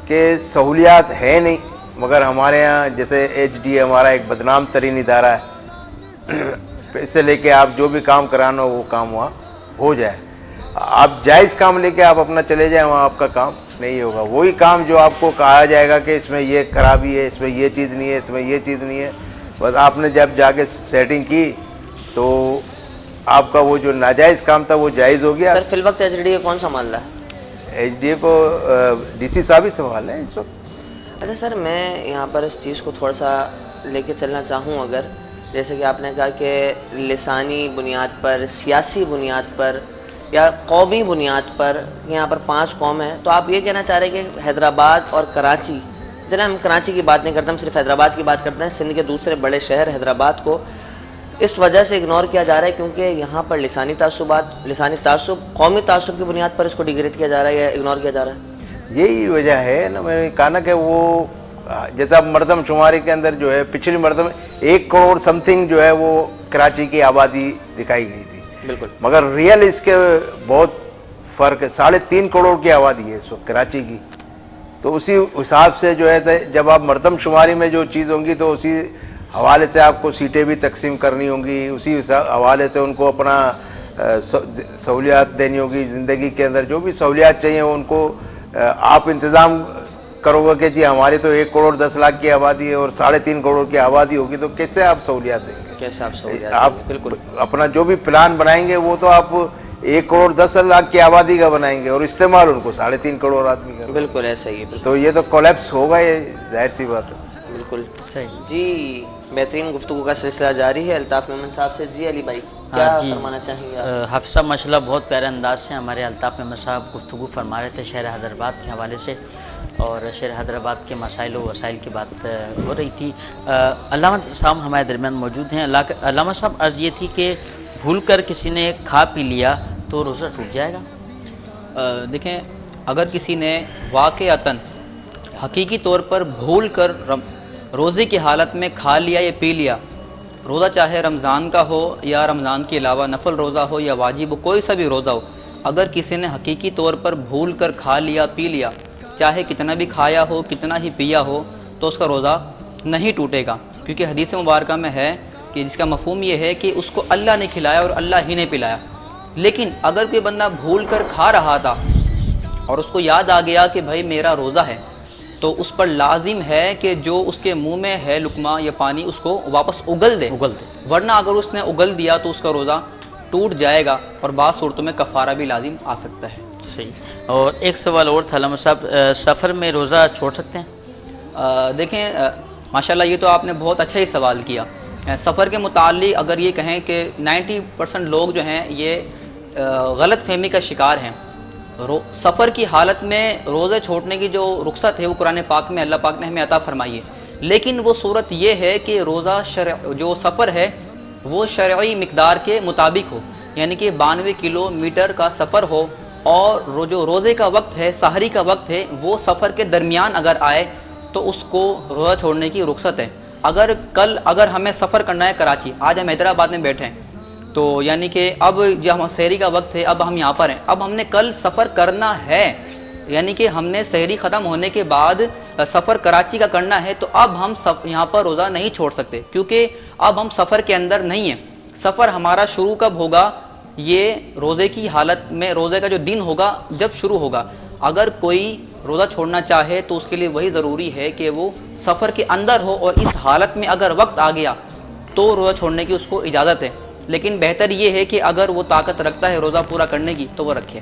کہ سہولیات ہے نہیں, مگر ہمارے ہاں جیسے HDA ہمارا ایک بدنام ترین ادارہ ہے, پیسے لے کے آپ جو بھی کام کرانا ہو وہ کام وہاں ہو جائے. آپ جائز کام لے کے آپ اپنا چلے جائیں, وہاں آپ کا کام نہیں ہوگا. وہی کام جو آپ کو کہا جائے گا کہ اس میں یہ خرابی ہے, اس میں یہ چیز نہیں ہے, اس میں یہ چیز نہیں ہے, بس آپ نے جب جا کے سیٹنگ کی تو آپ کا وہ جو ناجائز کام تھا وہ جائز ہو گیا. سر فی الوقت HDA کون سنبھال رہا ہے؟ HDA کو DC صاحب ہی سنبھال رہے ہیں اس وقت. اچھا سر, میں یہاں پر اس چیز کو تھوڑا سا لے کے چلنا چاہوں, اگر جیسے کہ آپ نے کہا کہ لسانی بنیاد پر, سیاسی بنیاد پر یا قومی بنیاد پر یہاں پر 5 قوم ہیں, تو آپ یہ کہنا چاہ رہے ہیں کہ حیدرآباد اور کراچی, چلیں ہم کراچی کی بات نہیں کرتے, ہم صرف حیدرآباد کی بات کرتے ہیں, سندھ کے دوسرے بڑے شہر حیدرآباد کو اس وجہ سے اگنور کیا جا رہا ہے کیونکہ یہاں پر لسانی تعصب, قومی تعصب کی بنیاد پر اس کو ڈیگریڈ کیا جا رہا ہے یا اگنور کیا جا رہا ہے؟ یہی وجہ ہے نا, میں نے کہا نا کہ وہ جیسا مردم شماری کے اندر جو ہے پچھلی مردم 1 کروڑ سم تھنگ جو ہے وہ کراچی کی آبادی دکھائی گئی تھی. بالکل. مگر ریئل اس کے بہت فرق ہے, 3.5 کروڑ کی آبادی ہے اس وقت کراچی کی. تو اسی حساب سے جو ہے جب آپ مردم شماری میں جو چیز ہوں گی تو اسی حوالے سے آپ کو سیٹیں بھی تقسیم کرنی ہوں گی, اسی حوالے سے ان کو اپنا سہولیات دینی ہوگی, زندگی کے اندر جو بھی سہولیات چاہیے ان کو آپ انتظام کرو گے کہ جی ہماری تو 1 کروڑ 10 لاکھ کی آبادی ہے اور 3.5 کروڑ کی آبادی ہوگی, تو کیسے آپ سہولیات دیں گے؟ کیسے آپ سہولیات آپ بالکل اپنا جو بھی پلان بنائیں گے وہ تو آپ 1 کروڑ 10 لاکھ کی آبادی کا بنائیں گے اور استعمال ان کو 3.5 کروڑ آدمی کا. بالکل ایسا ہی ہے. تو یہ تو کولیپس ہوگا, یہ ظاہر سی بات ہے. بالکل صحیح. جی, بہترین گفتگو کا سلسلہ جاری ہے الطاف میمن صاحب سے. جی علی بھائی کیا فرمانا چاہیں گے؟ حافظ صاحب ماشاء اللہ بہت پیارے انداز سے ہمارے الطاف میمن صاحب گفتگو فرما رہے تھے شہر حیدرآباد کے حوالے سے, اور شہر حیدرآباد کے مسائل و وسائل کی بات ہو رہی تھی. علامہ صاحب ہمارے درمیان موجود ہیں. علامہ صاحب عرض یہ تھی کہ بھول کر کسی نے کھا پی لیا تو روزہ ٹوٹ جائے گا؟ دیکھیں, اگر کسی نے واقعتاً حقیقی طور پر بھول کر روزے کی حالت میں کھا لیا یا پی لیا, روزہ چاہے رمضان کا ہو یا رمضان کے علاوہ نفل روزہ ہو یا واجب ہو, کوئی سا بھی روزہ ہو, اگر کسی نے حقیقی طور پر بھول کر کھا لیا پی لیا, چاہے کتنا بھی کھایا ہو کتنا ہی پیا ہو, تو اس کا روزہ نہیں ٹوٹے گا. کیونکہ حدیث مبارکہ میں ہے کہ جس کا مفہوم یہ ہے کہ اس کو اللہ نے کھلایا اور اللہ ہی نے پلایا. لیکن اگر کوئی بندہ بھول کر کھا رہا تھا اور اس کو یاد آ گیا کہ بھائی میرا روزہ ہے, تو اس پر لازم ہے کہ جو اس کے منہ میں ہے لقمہ یا پانی اس کو واپس اگل دے. ورنہ اگر اس نے اگل دیا تو اس کا روزہ ٹوٹ جائے گا, اور بعض صورتوں میں کفارہ بھی لازم آ سکتا ہے. صحیح. اور ایک سوال اور تھا علامہ صاحب, سفر میں روزہ چھوڑ سکتے ہیں؟ دیکھیں ماشاءاللہ یہ تو آپ نے بہت اچھا ہی سوال کیا. سفر کے متعلق اگر یہ کہیں کہ 90% لوگ جو ہیں یہ غلط فہمی کا شکار ہیں. سفر کی حالت میں روزے چھوڑنے کی جو رخصت ہے وہ قرآن پاک میں اللہ پاک نے ہمیں عطا فرمائی ہے, لیکن وہ صورت یہ ہے کہ روزہ جو سفر ہے وہ شرعی مقدار کے مطابق ہو, یعنی کہ 92 کلومیٹر کا سفر ہو, اور جو روزے کا وقت ہے سحری کا وقت ہے وہ سفر کے درمیان اگر آئے تو اس کو روزہ چھوڑنے کی رخصت ہے. اگر ہمیں سفر کرنا ہے کراچی, آج ہم حیدرآباد میں بیٹھے ہیں, تو یعنی کہ اب جب سحری کا وقت ہے, اب ہم یہاں پر ہیں, اب ہم نے کل سفر کرنا ہے, یعنی کہ ہم نے سحری ختم ہونے کے بعد سفر کراچی کا کرنا ہے, تو اب ہم یہاں پر روزہ نہیں چھوڑ سکتے, کیونکہ اب ہم سفر کے اندر نہیں ہیں. سفر ہمارا شروع کب ہوگا؟ یہ روزے کی حالت میں, روزے کا جو دن ہوگا جب شروع ہوگا. اگر کوئی روزہ چھوڑنا چاہے تو اس کے لیے وہی ضروری ہے کہ وہ سفر کے اندر ہو, اور اس حالت میں اگر وقت آ گیا تو روزہ چھوڑنے کی اس کو اجازت ہے. لیکن بہتر یہ ہے کہ اگر وہ طاقت رکھتا ہے روزہ پورا کرنے کی تو وہ رکھے.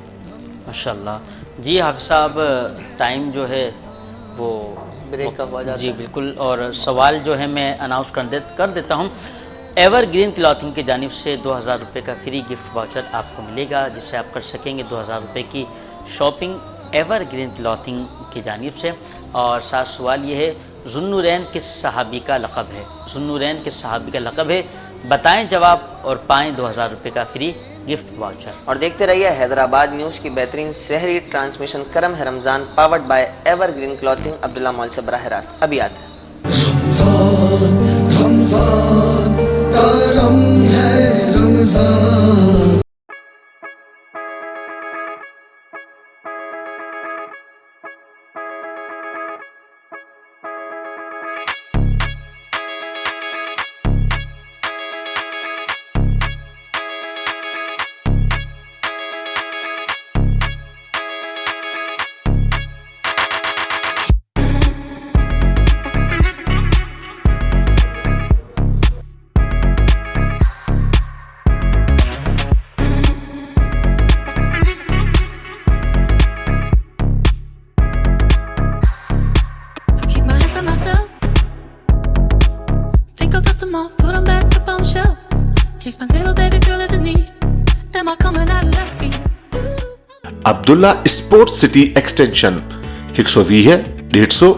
ماشاءاللہ. جی حافظ صاحب, ٹائم جو ہے وہ بریک کا ہو جاتا ہے. جی بالکل, اور سوال جو ہے میں اناؤنس کر دیتا ہوں. ایور گرین کلاتھنگ کی جانب سے 2000 روپے کا فری گفٹ واچر آپ کو ملے گا, جس سے آپ کر سکیں گے 2000 روپے کی شاپنگ ایور گرین کلاتھنگ کی جانب سے. اور ساتھ سوال یہ ہے ذوالنورین کس صحابی کا لقب ہے؟ ذوالنورین کس صحابی کا لقب ہے؟ بتائیں جواب اور پائیں 2000 روپے کا فری گفٹ واؤچر۔ اور دیکھتے رہیے حیدرآباد نیوز کی بہترین سحری ٹرانسمیشن کرم ہے Ramzan powered by Ever Green clothing Abdullah mall سے براہ راست ابھی آتے ہیں۔ رمضان کرم ہے Ramzan Abdullah sports city extension 120 150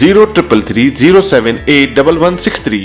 0333078163।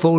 4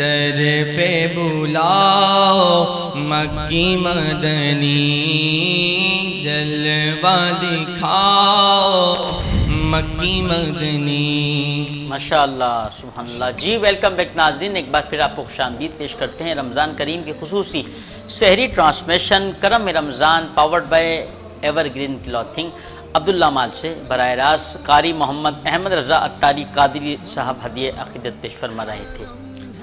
در پہ بلاؤ مکی مدنی جلوہ دکھاؤ مکی مدنی. ماشاء اللہ سبحان اللہ. جی ویلکم بیک ناظرین، ایک بار پھر آپ کو خوش آمدید پیش کرتے ہیں رمضان کریم کی خصوصی سحری ٹرانسمیشن کرم Ramzan powered by Ever Green clothing Abdullah mall سے براہ راست قاری محمد احمد رضا اتاری قادری صاحب ہدیہ عقیدت پیش فرما رہے تھے.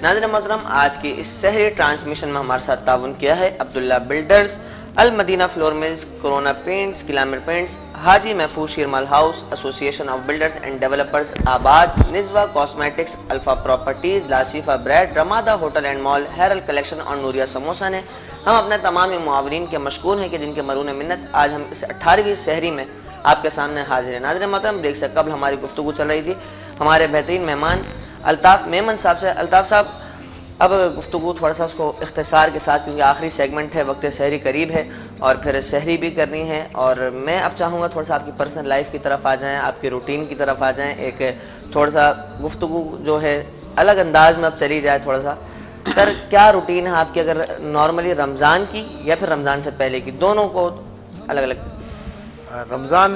ناظرین محترم، آج کی اس سحری ٹرانسمیشن میں ہمارے ساتھ تعاون کیا ہے Abdullah builders, Almadina flour mills, Corona paints, Glamour paints, Haji Mahfooz Sheermal house, association of builders and developers ABAD, نزوہ کاسمیٹکس، الفا پراپرٹیز، لاسیفہ bread, Ramada hotel and mall, ہیرل کلیکشن اور نوریہ سموسہ نے. ہم اپنے تمام معاونین کے مشکور ہیں کہ جن کے مرہون منت آج ہم اس 18ویں سحری میں آپ کے سامنے حاضر ہیں. ناظرین محترم، بریک سے قبل ہماری گفتگو چل رہی تھی ہمارے بہترین مہمان الطاف میمن صاحب سے. الطاف صاحب، اب گفتگو تھوڑا سا اس کو اختصار کے ساتھ، کیونکہ آخری سیگمنٹ ہے، وقت سحری قریب ہے اور پھر سحری بھی کرنی ہے، اور میں اب چاہوں گا تھوڑا سا آپ کی پرسنل لائف کی طرف آ جائیں، آپ کی روٹین کی طرف آ جائیں. ایک تھوڑا سا گفتگو جو ہے الگ انداز میں اب چلی جائے تھوڑا سا. سر، کیا روٹین ہے آپ کی، اگر نارملی رمضان کی یا پھر رمضان سے پہلے کی، دونوں کو الگ الگ؟ رمضان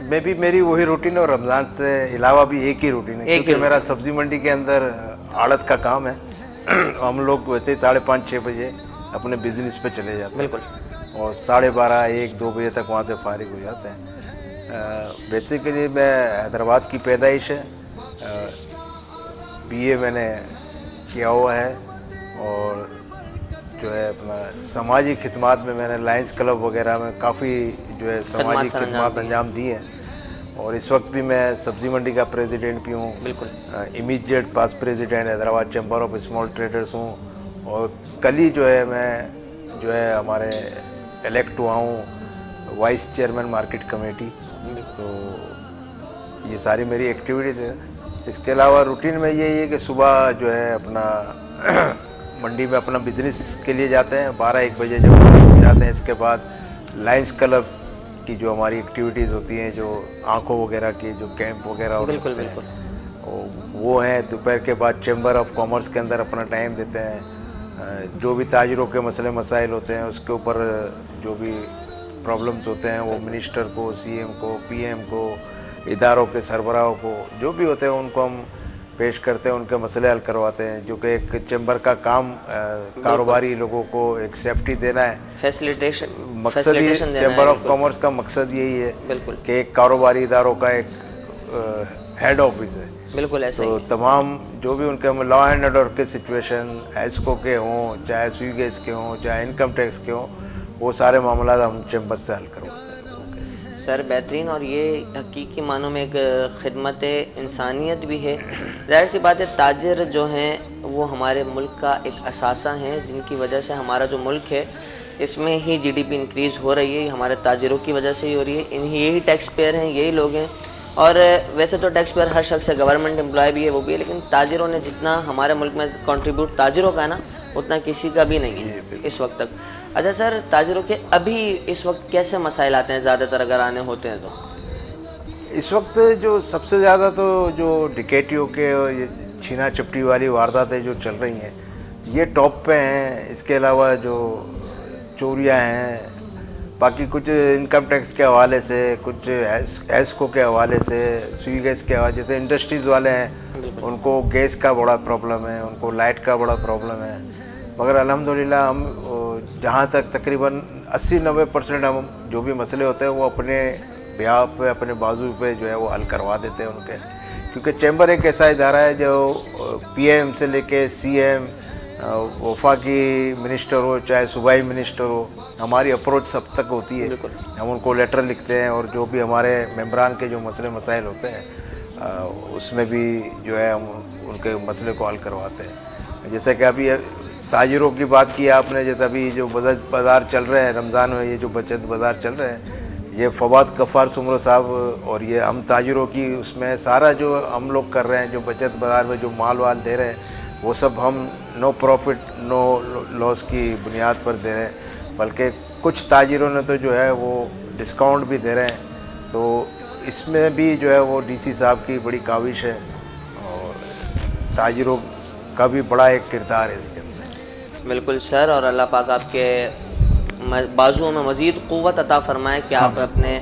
میں بھی میری وہی روٹین ہے اور رمضان سے علاوہ بھی ایک ہی روٹین ہے، کیونکہ میرا سبزی منڈی کے اندر آڑت کا کام ہے. ہم لوگ ویسے 5:30-6 بجے اپنے بزنس پہ چلے جاتے ہیں. بالکل. اور 12:30-1-2 بجے تک وہاں سے فارغ ہو جاتے ہیں. بیسیکلی میں حیدرآباد کی پیدائش ہے. BA میں نے کیا ہوا ہے اور جو ہے اپنا سماجی خدمات میں نے لائنز کلب وغیرہ میں کافی جو ہے سماجی خدمات انجام دی ہیں. اور اس وقت بھی میں سبزی منڈی کا پریزیڈنٹ بھی ہوں. بالکل. Immediate pass president Hyderabad chamber of small traders ہوں. اور کل ہی جو ہے میں جو ہے ہمارے الیکٹ ہوا ہوں وائس چیئرمین مارکیٹ کمیٹی. تو یہ ساری میری ایکٹیویٹیز ہیں. اس کے علاوہ روٹین میں یہی ہے کہ صبح جو ہے اپنا منڈی میں اپنا بزنس کے لیے جاتے ہیں 12-1 بجے جب جاتے ہیں. اس کے بعد لائنز کلب کی جو ہماری ایکٹیویٹیز ہوتی ہیں، جو آنکھوں وغیرہ کی جو کیمپ وغیرہ ہوتے ہیں، بالکل وہ ہیں. دوپہر کے بعد چیمبر آف کامرس کے اندر اپنا ٹائم دیتے ہیں. جو بھی تاجروں کے مسئلے مسائل ہوتے ہیں اس کے اوپر جو بھی پرابلمس ہوتے ہیں وہ منسٹر کو، CM کو، PM کو، اداروں کے سربراہوں کو جو بھی ہوتے ہیں ان کو ہم پیش کرتے ہیں، ان کے مسئلے حل کرواتے ہیں. جو کہ ایک چیمبر کا کام کاروباری لوگوں کو ایک سیفٹی دینا ہے، فیسلیٹیشن. مقصد ہی چیمبر آف کامرس کا مقصد یہی ہے کہ ایک کاروباری اداروں کا ایک ہیڈ آفس ہے. بالکل ایسا. تو تمام جو بھی ان کے لا اینڈ آرڈر کے سچویشن ایسکو کے ہوں، چاہے سوئی گیس کے ہوں، چاہے انکم ٹیکس کے ہوں، وہ سارے معاملات ہم چیمبر سے حل کرواتے ہیں. سر بہترین، اور یہ حقیقی معنوں میں ایک خدمت انسانیت بھی ہے. ظاہر سی بات ہے، تاجر جو ہیں وہ ہمارے ملک کا ایک اثاثہ ہیں، جن کی وجہ سے ہمارا جو ملک ہے اس میں ہی GDP انکریز ہو رہی ہے. ہمارے تاجروں کی وجہ سے ہی ہو رہی ہے. یہی ٹیکس پیئر ہیں، یہی لوگ ہیں. اور ویسے تو ٹیکس پیئر ہر شخص ہے، گورنمنٹ امپلائی بھی ہے، وہ بھی ہے، لیکن تاجروں نے جتنا ہمارے ملک میں کنٹریبیوٹ تاجروں کا ہے نا، اتنا کسی کا بھی نہیں ہے اس وقت تک. اچھا سر، تاجروں کے ابھی اس وقت کیسے مسائل آتے ہیں زیادہ تر اگر آنے ہوتے ہیں تو؟ اس وقت جو سب سے زیادہ تو جو ڈکیٹیوں کے چھینا چپٹی والی وارداتیں جو چل رہی ہیں یہ ٹاپ پہ ہیں. اس کے علاوہ جو چوریاں ہیں، باقی کچھ انکم ٹیکس کے حوالے سے، کچھ ایسکو کے حوالے سے، سوئی گیس کے حوالے، جیسے انڈسٹریز والے ہیں ان کو گیس کا بڑا پرابلم ہے، ان کو لائٹ کا بڑا پرابلم ہے. مگر الحمدللہ ہم جہاں تک تقریباً 80-90% ہم جو بھی مسئلے ہوتے ہیں وہ اپنے بیہاف پہ، اپنے بازو پہ جو ہے وہ حل کروا دیتے ہیں ان کے. کیونکہ چیمبر ایک ایسا ادارہ ہے جو PM سے لے کے CM، وفاقی منسٹر ہو چاہے صوبائی منسٹر ہو، ہماری اپروچ سب تک ہوتی ہے. ہم ان کو لیٹر لکھتے ہیں اور جو بھی ہمارے ممبران کے جو مسئلے مسائل ہوتے ہیں اس میں بھی جو ہے ہم ان کے مسئلے کو حل کرواتے ہیں. جیسے کہ ابھی تاجروں کی بات کی آپ نے، جیسے ابھی جو بازار چل رہے ہیں رمضان میں، یہ جو بچت بازار چل رہے ہیں، یہ فواد غفار سمرو صاحب اور یہ ہم تاجروں کی اس میں سارا جو ہم لوگ کر رہے ہیں، جو بچت بازار میں جو مال وال دے رہے ہیں وہ سب ہم نو پروفٹ نو لاس کی بنیاد پر دے رہے ہیں. بلکہ کچھ تاجروں نے تو جو ہے وہ ڈسکاؤنٹ بھی دے رہے ہیں. تو اس میں بھی جو ہے وہ DC صاحب کی بڑی کاوش ہے اور تاجروں کا بھی بڑا ایک کردار ہے اس کے اندر. بالکل سر، اور اللہ پاک آپ کے بازوؤں میں مزید قوت عطا فرمائے کہ آپ اپنے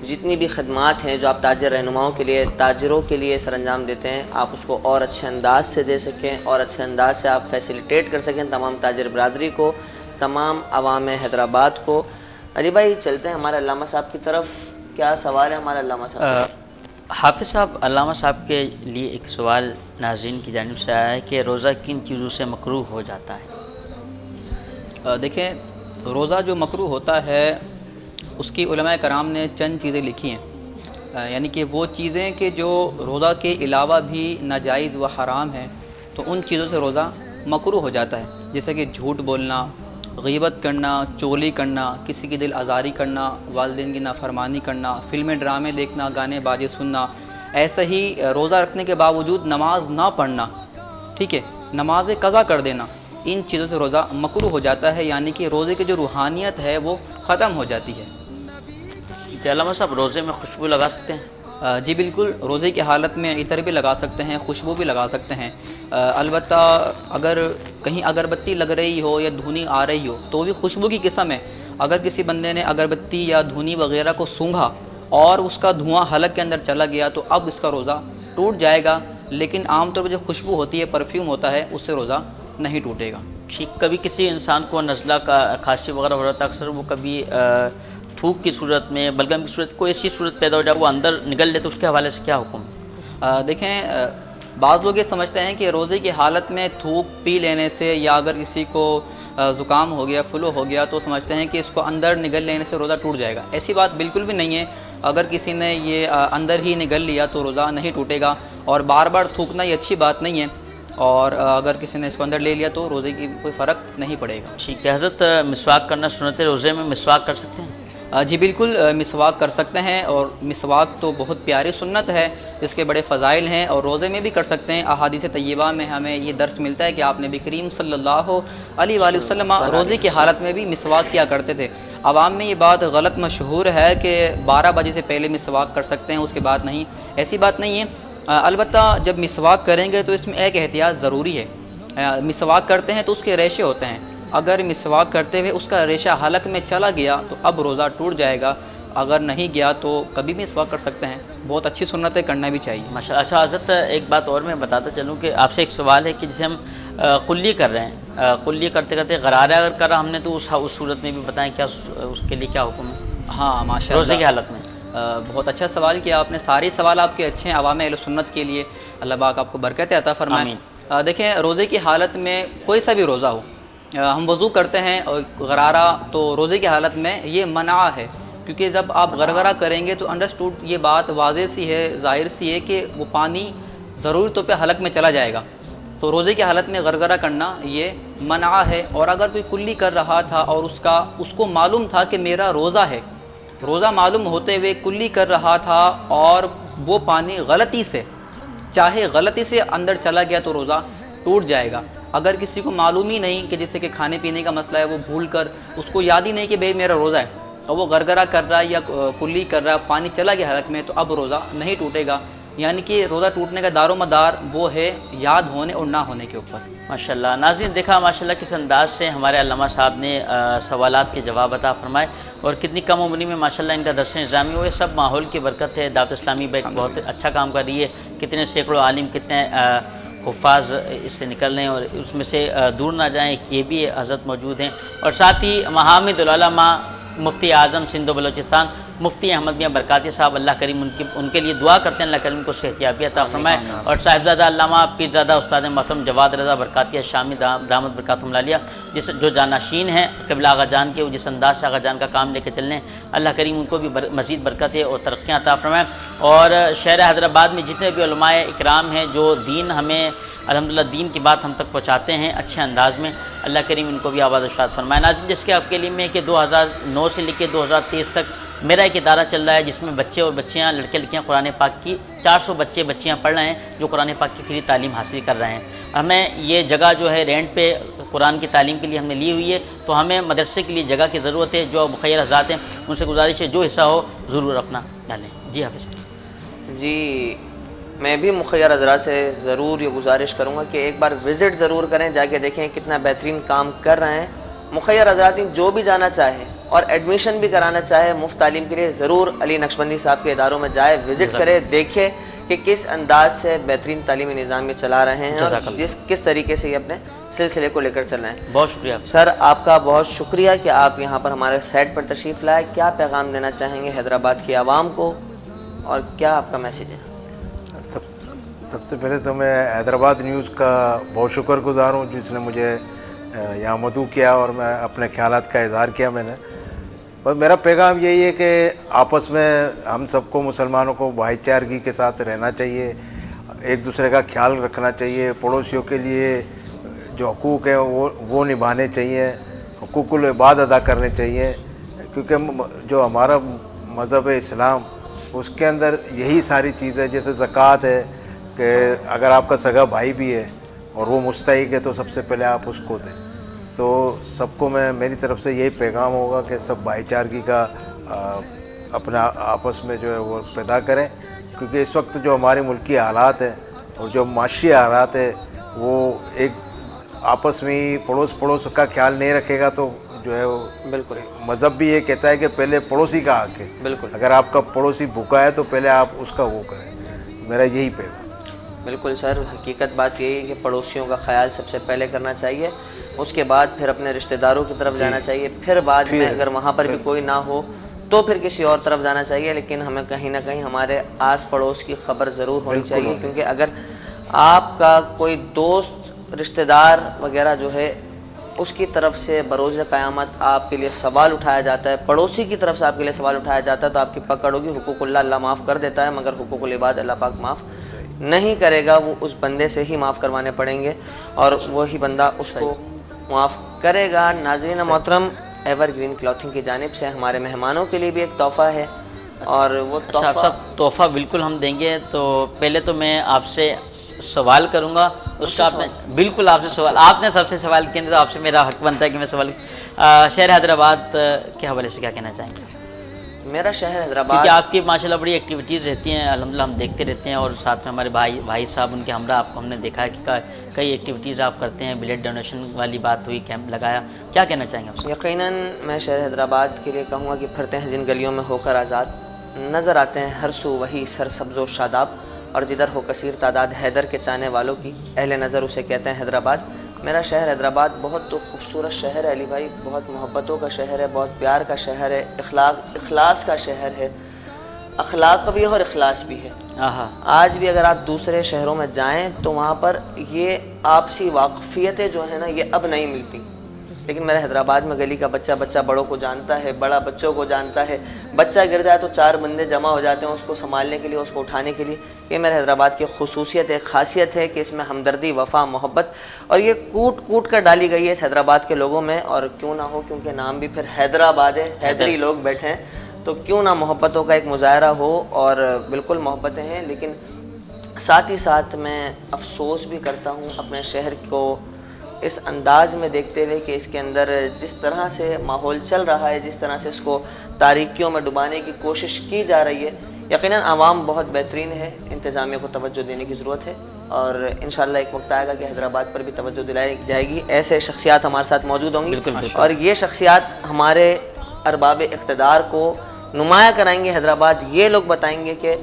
جتنی بھی خدمات ہیں جو آپ تاجر رہنماؤں کے لیے، تاجروں کے لیے سر انجام دیتے ہیں، آپ اس کو اور اچھے انداز سے دے سکیں اور اچھے انداز سے آپ فیسیلیٹیٹ کر سکیں تمام تاجر برادری کو، تمام عوام حیدرآباد کو. علی بھائی چلتے ہیں ہمارے علامہ صاحب کی طرف. کیا سوال ہے ہمارے علامہ صاحب؟ حافظ صاحب، علامہ صاحب کے لیے ایک سوال ناظرین کی جانب سے آیا ہے کہ روزہ کن چیزوں سے مکروہ ہو جاتا ہے؟ دیکھیں، روزہ جو مکروہ ہوتا ہے اس کی علماء کرام نے چند چیزیں لکھی ہیں، یعنی کہ وہ چیزیں کہ جو روزہ کے علاوہ بھی ناجائز و حرام ہیں تو ان چیزوں سے روزہ مکروہ ہو جاتا ہے، جیسے کہ جھوٹ بولنا، غیبت کرنا، چغلی کرنا، کسی کی دل آزاری کرنا، والدین کی نافرمانی کرنا، فلمیں ڈرامے دیکھنا، گانے باجے سننا. ایسا ہی روزہ رکھنے کے باوجود نماز نہ پڑھنا، ٹھیک ہے، نماز قضا کر دینا، ان چیزوں سے روزہ مکروہ ہو جاتا ہے، یعنی کہ روزے کی جو روحانیت ہے وہ ختم ہو جاتی ہے. کہ علامہ صاحب روزے میں خوشبو لگا سکتے ہیں؟ جی بالکل، روزے کی حالت میں عطر بھی لگا سکتے ہیں، خوشبو بھی لگا سکتے ہیں. البتہ اگر کہیں اگربتی لگ رہی ہو یا دھونی آ رہی ہو تو بھی خوشبو کی قسم ہے. اگر کسی بندے نے اگربتی یا دھونی وغیرہ کو سونگھا اور اس کا دھواں حلق کے اندر چلا گیا تو اب اس کا روزہ ٹوٹ جائے گا، لیکن عام طور پر جو خوشبو ہوتی ہے، پرفیوم ہوتا ہے، اس سے روزہ نہیں ٹوٹے گا. ٹھیک. کبھی کسی انسان کو نزلہ کا کھانسی وغیرہ ہو رہا تھا، اکثر وہ کبھی تھوک کی صورت میں، بلغم کی صورت، کوئی ایسی صورت پیدا ہو جائے وہ اندر نگل لے، تو اس کے حوالے سے کیا حکم ہے؟ دیکھیں، بعض لوگ یہ سمجھتے ہیں کہ روزے کی حالت میں تھوک پی لینے سے یا اگر کسی کو زکام ہو گیا، فلو ہو گیا تو سمجھتے ہیں کہ اس کو اندر نگل لینے سے روزہ ٹوٹ جائے گا. ایسی بات بالکل بھی نہیں ہے. اگر کسی نے یہ اندر ہی نگل لیا تو روزہ نہیں ٹوٹے گا، اور بار بار تھوکنا یہ اچھی بات نہیں ہے، اور اگر کسی نے اس کو اندر لے لیا تو روزے کی کوئی فرق نہیں پڑے گا. ٹھیک ہے. حضرت مسواک کرنا سنت روزے میں مسواک کر سکتے ہیں؟ جی بالکل، مسواک کر سکتے ہیں، اور مسواک تو بہت پیاری سنت ہے جس کے بڑے فضائل ہیں، اور روزے میں بھی کر سکتے ہیں. احادیث طیبہ میں ہمیں یہ درس ملتا ہے کہ آپ نبی کریم صلی اللہ علیہ وآلہ وسلم روزے کی حالت میں بھی مسواک کیا کرتے تھے. عوام میں یہ بات غلط مشہور ہے کہ 12 بجے سے پہلے مسواک کر سکتے ہیں، اس کے بعد نہیں. ایسی بات نہیں ہے. البتہ جب مسواک کریں گے تو اس میں ایک احتیاط ضروری ہے. مسواک کرتے ہیں تو اس کے ریشے ہوتے ہیں، اگر مسواک کرتے ہوئے اس کا ریشہ حلق میں چلا گیا تو اب روزہ ٹوٹ جائے گا، اگر نہیں گیا تو کبھی بھی مسواک کر سکتے ہیں. بہت اچھی سنتیں کرنا بھی چاہیے. ماشاءاللہ. اچھا حضرت، ایک بات اور میں بتاتا چلوں کہ آپ سے ایک سوال ہے کہ جسے ہم قلی کر رہے ہیں، قلی کرتے کرتے غرارہ اگر کرا ہم نے تو اس صورت میں بھی بتائیں کیا اس کے لیے کیا حکم ہے؟ ہاں ماشاءاللہ، روزے کی حالت میں. بہت اچھا سوال کیا آپ نے. سارے سوال آپ کے اچھے ہیں عوام اہل سنت کے لیے. اللہ پاک آپ کو برکت عطا فرمائے. آمین. دیکھیں، روزے کی حالت میں کوئی سا بھی روزہ ہو، ہم وضو کرتے ہیں اور غرارہ، تو روزے کی حالت میں یہ منع ہے، کیونکہ جب آپ غرغرہ کریں گے تو انڈرسٹوڈ یہ بات واضح سی ہے، ظاہر سی ہے کہ وہ پانی ضروری طور پہ حلق میں چلا جائے گا. تو روزے کی حالت میں غرغرہ کرنا یہ منع ہے. اور اگر کوئی کلی کر رہا تھا اور اس کو معلوم تھا کہ میرا روزہ ہے، روزہ معلوم ہوتے ہوئے کلی کر رہا تھا اور وہ پانی غلطی سے، چاہے غلطی سے اندر چلا گیا تو روزہ ٹوٹ جائے گا. اگر کسی کو معلوم ہی نہیں کہ جیسے کہ کھانے پینے کا مسئلہ ہے، وہ بھول کر، اس کو یاد ہی نہیں کہ بھئی میرا روزہ ہے، اور وہ غرغرہ کر رہا ہے یا کلی کر رہا ہے، پانی چلا گیا حلق میں، تو اب روزہ نہیں ٹوٹے گا. یعنی کہ روزہ ٹوٹنے کا دار و مدار وہ ہے یاد ہونے اور نہ ہونے کے اوپر. ماشاءاللہ. ناظرین دیکھا ماشاءاللہ کس انداز سے ہمارے علامہ صاحب نے سوالات کے جواب عطا فرمائے، اور کتنی کم عمری میں ماشاءاللہ ان کا درس نظامی ہوئے. سب ماحول کی برکت ہے. دعوت اسلامی بہت اچھا کام کر رہی ہے. کتنے سینکڑوں عالم، کتنے حفاظ اس سے نکل رہے ہیں اور اس میں سے دور نہ جائیں، یہ بھی حضرت موجود ہیں. اور ساتھ ہی محامد العلماء مفتی اعظم سندھ و بلوچستان مفتی احمد میاں برکاتی صاحب، اللہ کریم ان کے لیے دعا کرتے ہیں، اللہ کریم کو صحتیابی عطا فرمائے. اور صاحبزادہ علامہ پیرزادہ استاد محترم جواد رضا برکاتی شامی دامت برکاتہم العالیہ، جو جانشین ہیں قبلہ آغا جان کے، جس انداز سے آغا جان کا کام لے کے چلنے ہیں، اللہ کریم ان کو بھی مزید برکتیں اور ترقیاں عطا فرمائے. اور شہر حیدرآباد میں جتنے بھی علماء اکرام ہیں جو دین ہمیں الحمدللہ دین کی بات ہم تک پہنچاتے ہیں اچھے انداز میں، اللہ کریم ان کو بھی آباد و شاد فرمائے. ناظرین جس کے آپ کے لیے میں کہ 2009 سے لے کے 2023 تک میرا ایک ادارہ چل رہا ہے جس میں بچے اور بچیاں، لڑکے لڑکیاں قرآن پاک کی 400 بچے بچیاں پڑھ رہے ہیں جو قرآن پاک کی فری تعلیم حاصل کر رہے ہیں. ہمیں یہ جگہ جو ہے رینٹ پہ قرآن کی تعلیم کے لیے ہم نے لی ہوئی ہے، تو ہمیں مدرسے کے لیے جگہ کی ضرورت ہے. جو مخیر حضرات ہیں ان سے گزارش ہے جو حصہ ہو ضرور اپنا ڈالیں. جی حافظ. جی میں بھی مخیر حضرات سے ضرور یہ گزارش کروں گا کہ ایک بار وزٹ ضرور کریں، جا کے دیکھیں کتنا بہترین کام کر رہے ہیں۔ مخیر حضرات جو بھی جانا چاہے اور ایڈمیشن بھی کرانا چاہے مفت تعلیم کے لیے، ضرور علی نقشبندی صاحب کے اداروں میں جائے، وزٹ کرے، دیکھے کہ کس انداز سے بہترین تعلیمی نظام یہ چلا رہے ہیں اور کس طریقے سے یہ اپنے سلسلے کو لے کر چل رہے ہیں۔ بہت شکریہ سر، آپ کا بہت شکریہ کہ آپ یہاں پر ہمارے سائٹ پر تشریف لائے۔ کیا پیغام دینا چاہیں گے حیدرآباد کی عوام کو اور کیا آپ کا میسیج ہے؟ سب سے پہلے تو میں حیدرآباد نیوز کا بہت شکر گزار ہوں جس نے مجھے یہاں مدعو کیا اور میں اپنے خیالات کا اظہار کیا میں نے۔ بس میرا پیغام یہی ہے کہ آپس میں ہم سب کو مسلمانوں کو بھائی چارگی کے ساتھ رہنا چاہیے، ایک دوسرے کا خیال رکھنا چاہیے، پڑوسیوں کے لیے جو حقوق ہیں وہ نبھانے چاہیے، حقوق العباد ادا کرنے چاہیے، کیونکہ جو ہمارا مذہب اسلام اس کے اندر یہی ساری چیزیں، جیسے زکوٰۃ ہے کہ اگر آپ کا سگا بھائی بھی ہے اور وہ مستحق ہے تو سب سے پہلے آپ اس کو دیں۔ تو سب کو میری طرف سے یہی پیغام ہوگا کہ سب بھائی چارگی کا اپنا آپس میں جو ہے وہ پیدا کریں، کیونکہ اس وقت جو ہمارے ملکی حالات ہیں اور جو معاشی حالات ہیں وہ ایک آپس میں ہی پڑوس کا خیال نہیں رکھے گا تو جو ہے وہ بالکل مذہب بھی یہ کہتا ہے کہ پہلے پڑوسی کا حق ہے۔ بالکل اگر آپ کا پڑوسی بھوکا ہے تو پہلے آپ اس کا وہ کریں، میرا یہی پیغام۔ بالکل سر، حقیقت بات یہی ہے کہ پڑوسیوں کا خیال سب سے پہلے کرنا چاہیے، اس کے بعد پھر اپنے رشتہ داروں کی طرف جانا چاہیے، پھر بعد میں اگر وہاں پر بھی کوئی نہ ہو تو پھر کسی اور طرف جانا چاہیے، لیکن ہمیں کہیں نہ کہیں ہمارے آس پڑوس کی خبر ضرور ہونی چاہیے، کیونکہ اگر آپ کا کوئی دوست رشتہ دار وغیرہ جو ہے اس کی طرف سے بروز قیامت آپ کے لیے سوال اٹھایا جاتا ہے، پڑوسی کی طرف سے آپ کے لیے سوال اٹھایا جاتا ہے تو آپ کی پکڑ ہوگی۔ حقوق اللہ معاف کر دیتا ہے مگر حقوق العباد اللہ پاک معاف نہیں کرے گا، وہ اس بندے سے ہی معاف کروانے پڑیں گے اور وہی بندہ اس کو معاف کرے گا۔ ناظرین محترم، ایور گرین کلاتھنگ کی جانب سے ہمارے مہمانوں کے لیے بھی ایک تحفہ ہے اور وہ تحفہ بالکل ہم دیں گے۔ تو پہلے تو میں آپ سے سوال کروں گا، اس کا بالکل آپ سے سوال، آپ نے سب سے سوال کیا تو آپ سے میرا حق بنتا ہے کہ میں سوال شہر حیدرآباد کے حوالے سے کیا کہنا چاہیں گے؟ میرا شہر حیدرآباد، کیونکہ آپ کی ماشاءاللہ بڑی ایکٹیویٹیز رہتی ہیں، الحمدللہ ہم دیکھتے رہتے ہیں، اور ساتھ میں ہمارے بھائی صاحب ان کے ہمراہ آپ کو ہم نے دیکھا ہے کہ کئی ایکٹیویٹیز آپ کرتے ہیں، بلڈ ڈونیشن والی بات ہوئی، کیمپ لگایا، کیا کہنا چاہیں گے آپ سے؟ یقیناً میں شہر حیدرآباد کے لیے کہوں گا کہ پھرتے ہیں جن گلیوں میں ہو کر آزاد، نظر آتے ہیں ہر سو وہی سر سبز و شاداب، اور جدھر ہو کثیر تعداد حیدر کے چاہنے والوں کی، اہل نظر اسے کہتے ہیں حیدرآباد۔ میرا شہر حیدرآباد بہت خوبصورت شہر ہے علی بھائی، بہت محبتوں کا شہر ہے، بہت پیار کا شہر ہے، اخلاص کا شہر ہے، اخلاق بھی ہے اور اخلاص بھی ہے۔ آج بھی اگر آپ دوسرے شہروں میں جائیں تو وہاں پر یہ آپسی واقفیتیں جو ہیں نا یہ اب نہیں ملتی، لیکن میرے حیدرآباد میں گلی کا بچہ بڑوں کو جانتا ہے، بڑا بچوں کو جانتا ہے، بچہ گر جائے تو 4 بندے جمع ہو جاتے ہیں اس کو سنبھالنے کے لیے، اس کو اٹھانے کے لیے۔ یہ میرے حیدرآباد کی خصوصیت ہے، خاصیت ہے کہ اس میں ہمدردی، وفا، محبت، اور یہ کوٹ کر ڈالی گئی ہے اس حیدرآباد کے لوگوں میں، اور کیوں نہ ہو کیونکہ نام بھی پھر حیدرآباد ہے، حیدری لوگ بیٹھے ہیں، تو کیوں نہ محبتوں کا ایک مظاہرہ ہو، اور بالکل محبتیں ہیں، لیکن ساتھ ہی ساتھ میں افسوس بھی کرتا ہوں اپنے شہر کو اس انداز میں دیکھتے ہوئے کہ اس کے اندر جس طرح سے ماحول چل رہا ہے، جس طرح سے اس کو تاریکیوں میں ڈبانے کی کوشش کی جا رہی ہے۔ یقیناً عوام بہت بہترین ہے، انتظامیہ کو توجہ دینے کی ضرورت ہے، اور انشاءاللہ ایک وقت آئے گا کہ حیدرآباد پر بھی توجہ دلائی جائے گی، ایسے شخصیات ہمارے ساتھ موجود ہوں گی، اور یہ شخصیات ہمارے ارباب اقتدار کو نمایاں کرائیں گے حیدرآباد۔ یہ لوگ بتائیں گے کہ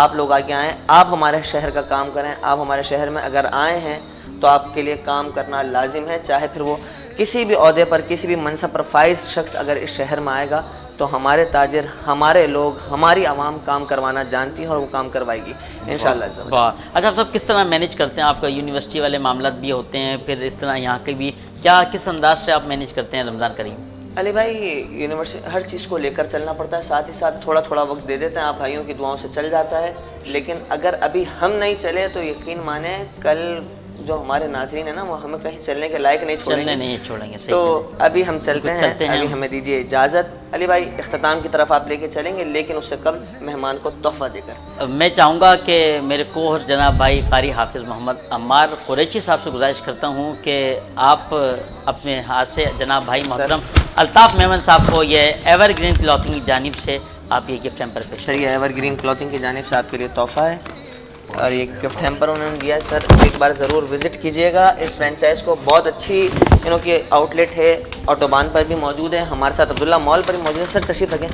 آپ لوگ آگے آئیں، آپ ہمارے شہر کا کام کریں، آپ ہمارے شہر میں اگر آئے ہیں تو آپ کے لیے کام کرنا لازم ہے، چاہے پھر وہ کسی بھی عہدے پر، کسی بھی منصب پر فائز شخص اگر اس شہر میں آئے گا تو ہمارے تاجر، ہمارے لوگ، ہماری عوام کام کروانا جانتی ہے اور وہ کام کروائے گی انشاءاللہ۔ اچھا صاحب، کس طرح مینیج کرتے ہیں؟ آپ کا یونیورسٹی والے معاملات بھی ہوتے ہیں، پھر اس طرح یہاں کے بھی، کس انداز سے آپ مینیج کرتے ہیں رمضان کریم؟ علی بھائی، یونیورسٹی ہر چیز کو لے کر چلنا پڑتا ہے، ساتھ ہی ساتھ تھوڑا وقت دے دیتے ہیں، آپ بھائیوں کی دعاؤں سے چل جاتا ہے، لیکن اگر ابھی ہم نہیں چلے تو یقین مانیں کل جو ہمارے ناظرین ہیں نا وہ ہمیں کہیں چلنے کے لائق نہیں چھوڑیں گے، تو ابھی ہم چلتے ہیں، ابھی ہمیں دیجیے اجازت۔ علی بھائی، اختتام کی طرف آپ لے کے چلیں گے، لیکن اس سے قبل مہمان کو تحفہ دے کر میں چاہوں گا کہ میرے کوہر جناب بھائی قاری حافظ محمد عمار قریشی صاحب سے گزارش کرتا ہوں کہ آپ اپنے ہاتھ سے جناب بھائی محترم الطاف میمن صاحب کو یہ ایور گرین کلاتھنگ کی جانب سے آپ یہ گفٹ ہیمپر پیش کریں۔ یہ ایور گرین کلاتھنگ کی جانب سے آپ کے لیے تحفہ ہے، اور یہ گفٹ ہیمپر انہوں نے دیا سر، ایک بار ضرور وزٹ کیجیے گا اس فرینچائز کو، بہت اچھی انہوں کی آؤٹ لیٹ ہے، آٹوبان پر بھی موجود ہے، ہمارے ساتھ عبداللہ مال پر بھی موجود ہے. سر تشریف رکھیں.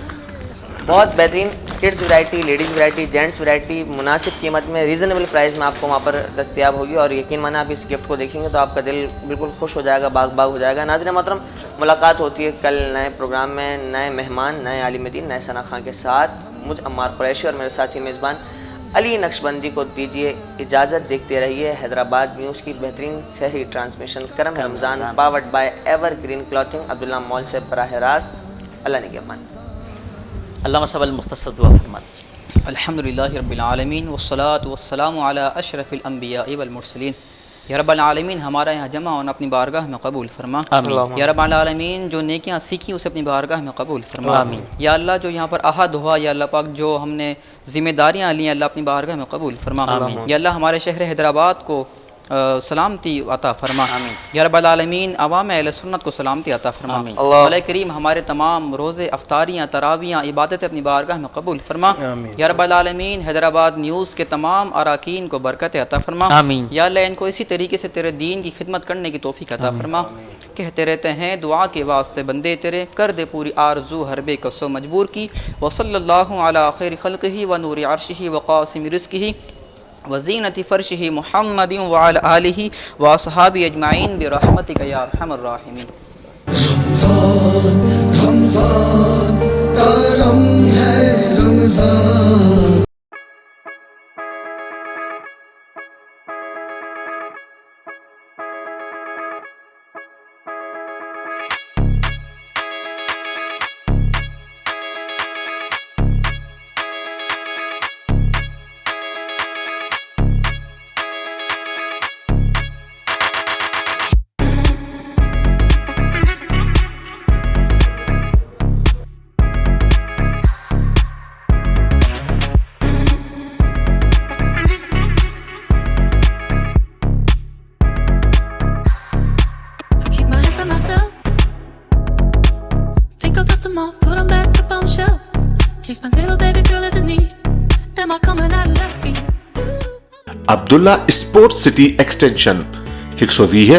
بہت بہترین kids variety, ladies variety, gents variety مناسب قیمت میں ریزنیبل پرائز میں آپ کو وہاں پر دستیاب ہوگی، اور یقین مانا آپ اس گفٹ کو دیکھیں گے تو آپ کا دل بالکل خوش ہو جائے گا، باغ باغ ہو جائے گا. ناظرین محترم، ملاقات ہوتی ہے کل نئے پروگرام میں، نئے مہمان، نئے عالم دین، نئے ثنا خان کے ساتھ. مجھ عمار قریشی اور میرے ساتھی میزبان علی نقشبندی کو دیجیے اجازت. دیکھتے رہیے حیدرآباد نیوز کی بہترین سحری ٹرانسمیشن کرم Ramzan powered by Ever Green clothing, Abdullah mall سے براہ راست. اللہ نگہبان. علامہ صاحب المختصر دعا فرمائیں. الحمدللہ رب العالمین والصلاة والسلام علی اشرف الانبیاء والمرسلین. یا رب العالمین ہمارا یہاں جمع ہونا اپنی بارگاہ میں قبول فرما. یا رب العالمین جو نیکیاں سیکھی اسے اپنی بارگاہ میں قبول فرما. یا اللہ جو یہاں پر احد ہوا، یا اللہ پاک جو ہم نے ذمہ داریاں لی ہیں اللہ اپنی بارگاہ میں قبول فرما. یا اللہ ہمارے شہر حیدرآباد کو سلامتی عطا فرما. یا رب العالمین عوام اہل سنت کو سلامتی عطا فرما. اللہ کریم ہمارے تمام روزے، افطاریاں، تراویاں، عبادتیں اپنی بارگاہ میں قبول فرما. یا رب العالمین حیدرآباد نیوز کے تمام اراکین کو برکت عطا فرما. یا اللہ ان کو اسی طریقے سے تیرے دین کی خدمت کرنے کی توفیق عطا فرما. کہتے رہتے ہیں دعا کے واسطے بندے تیرے، کر دے پوری آرزو ہر بے کسو مجبور کی. وصلی اللہ علی خیر خلقہ و نور عرشہ و قاسم رزقہ وزینت فرشہ محمد وعلی آلہ واصحابہ اجمعین برحمتک یا ارحم الراحمین. رمضان رمضان کرم ہے Ramzan. Abdullah sports city extension 120 ہے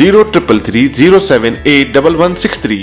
0333078163.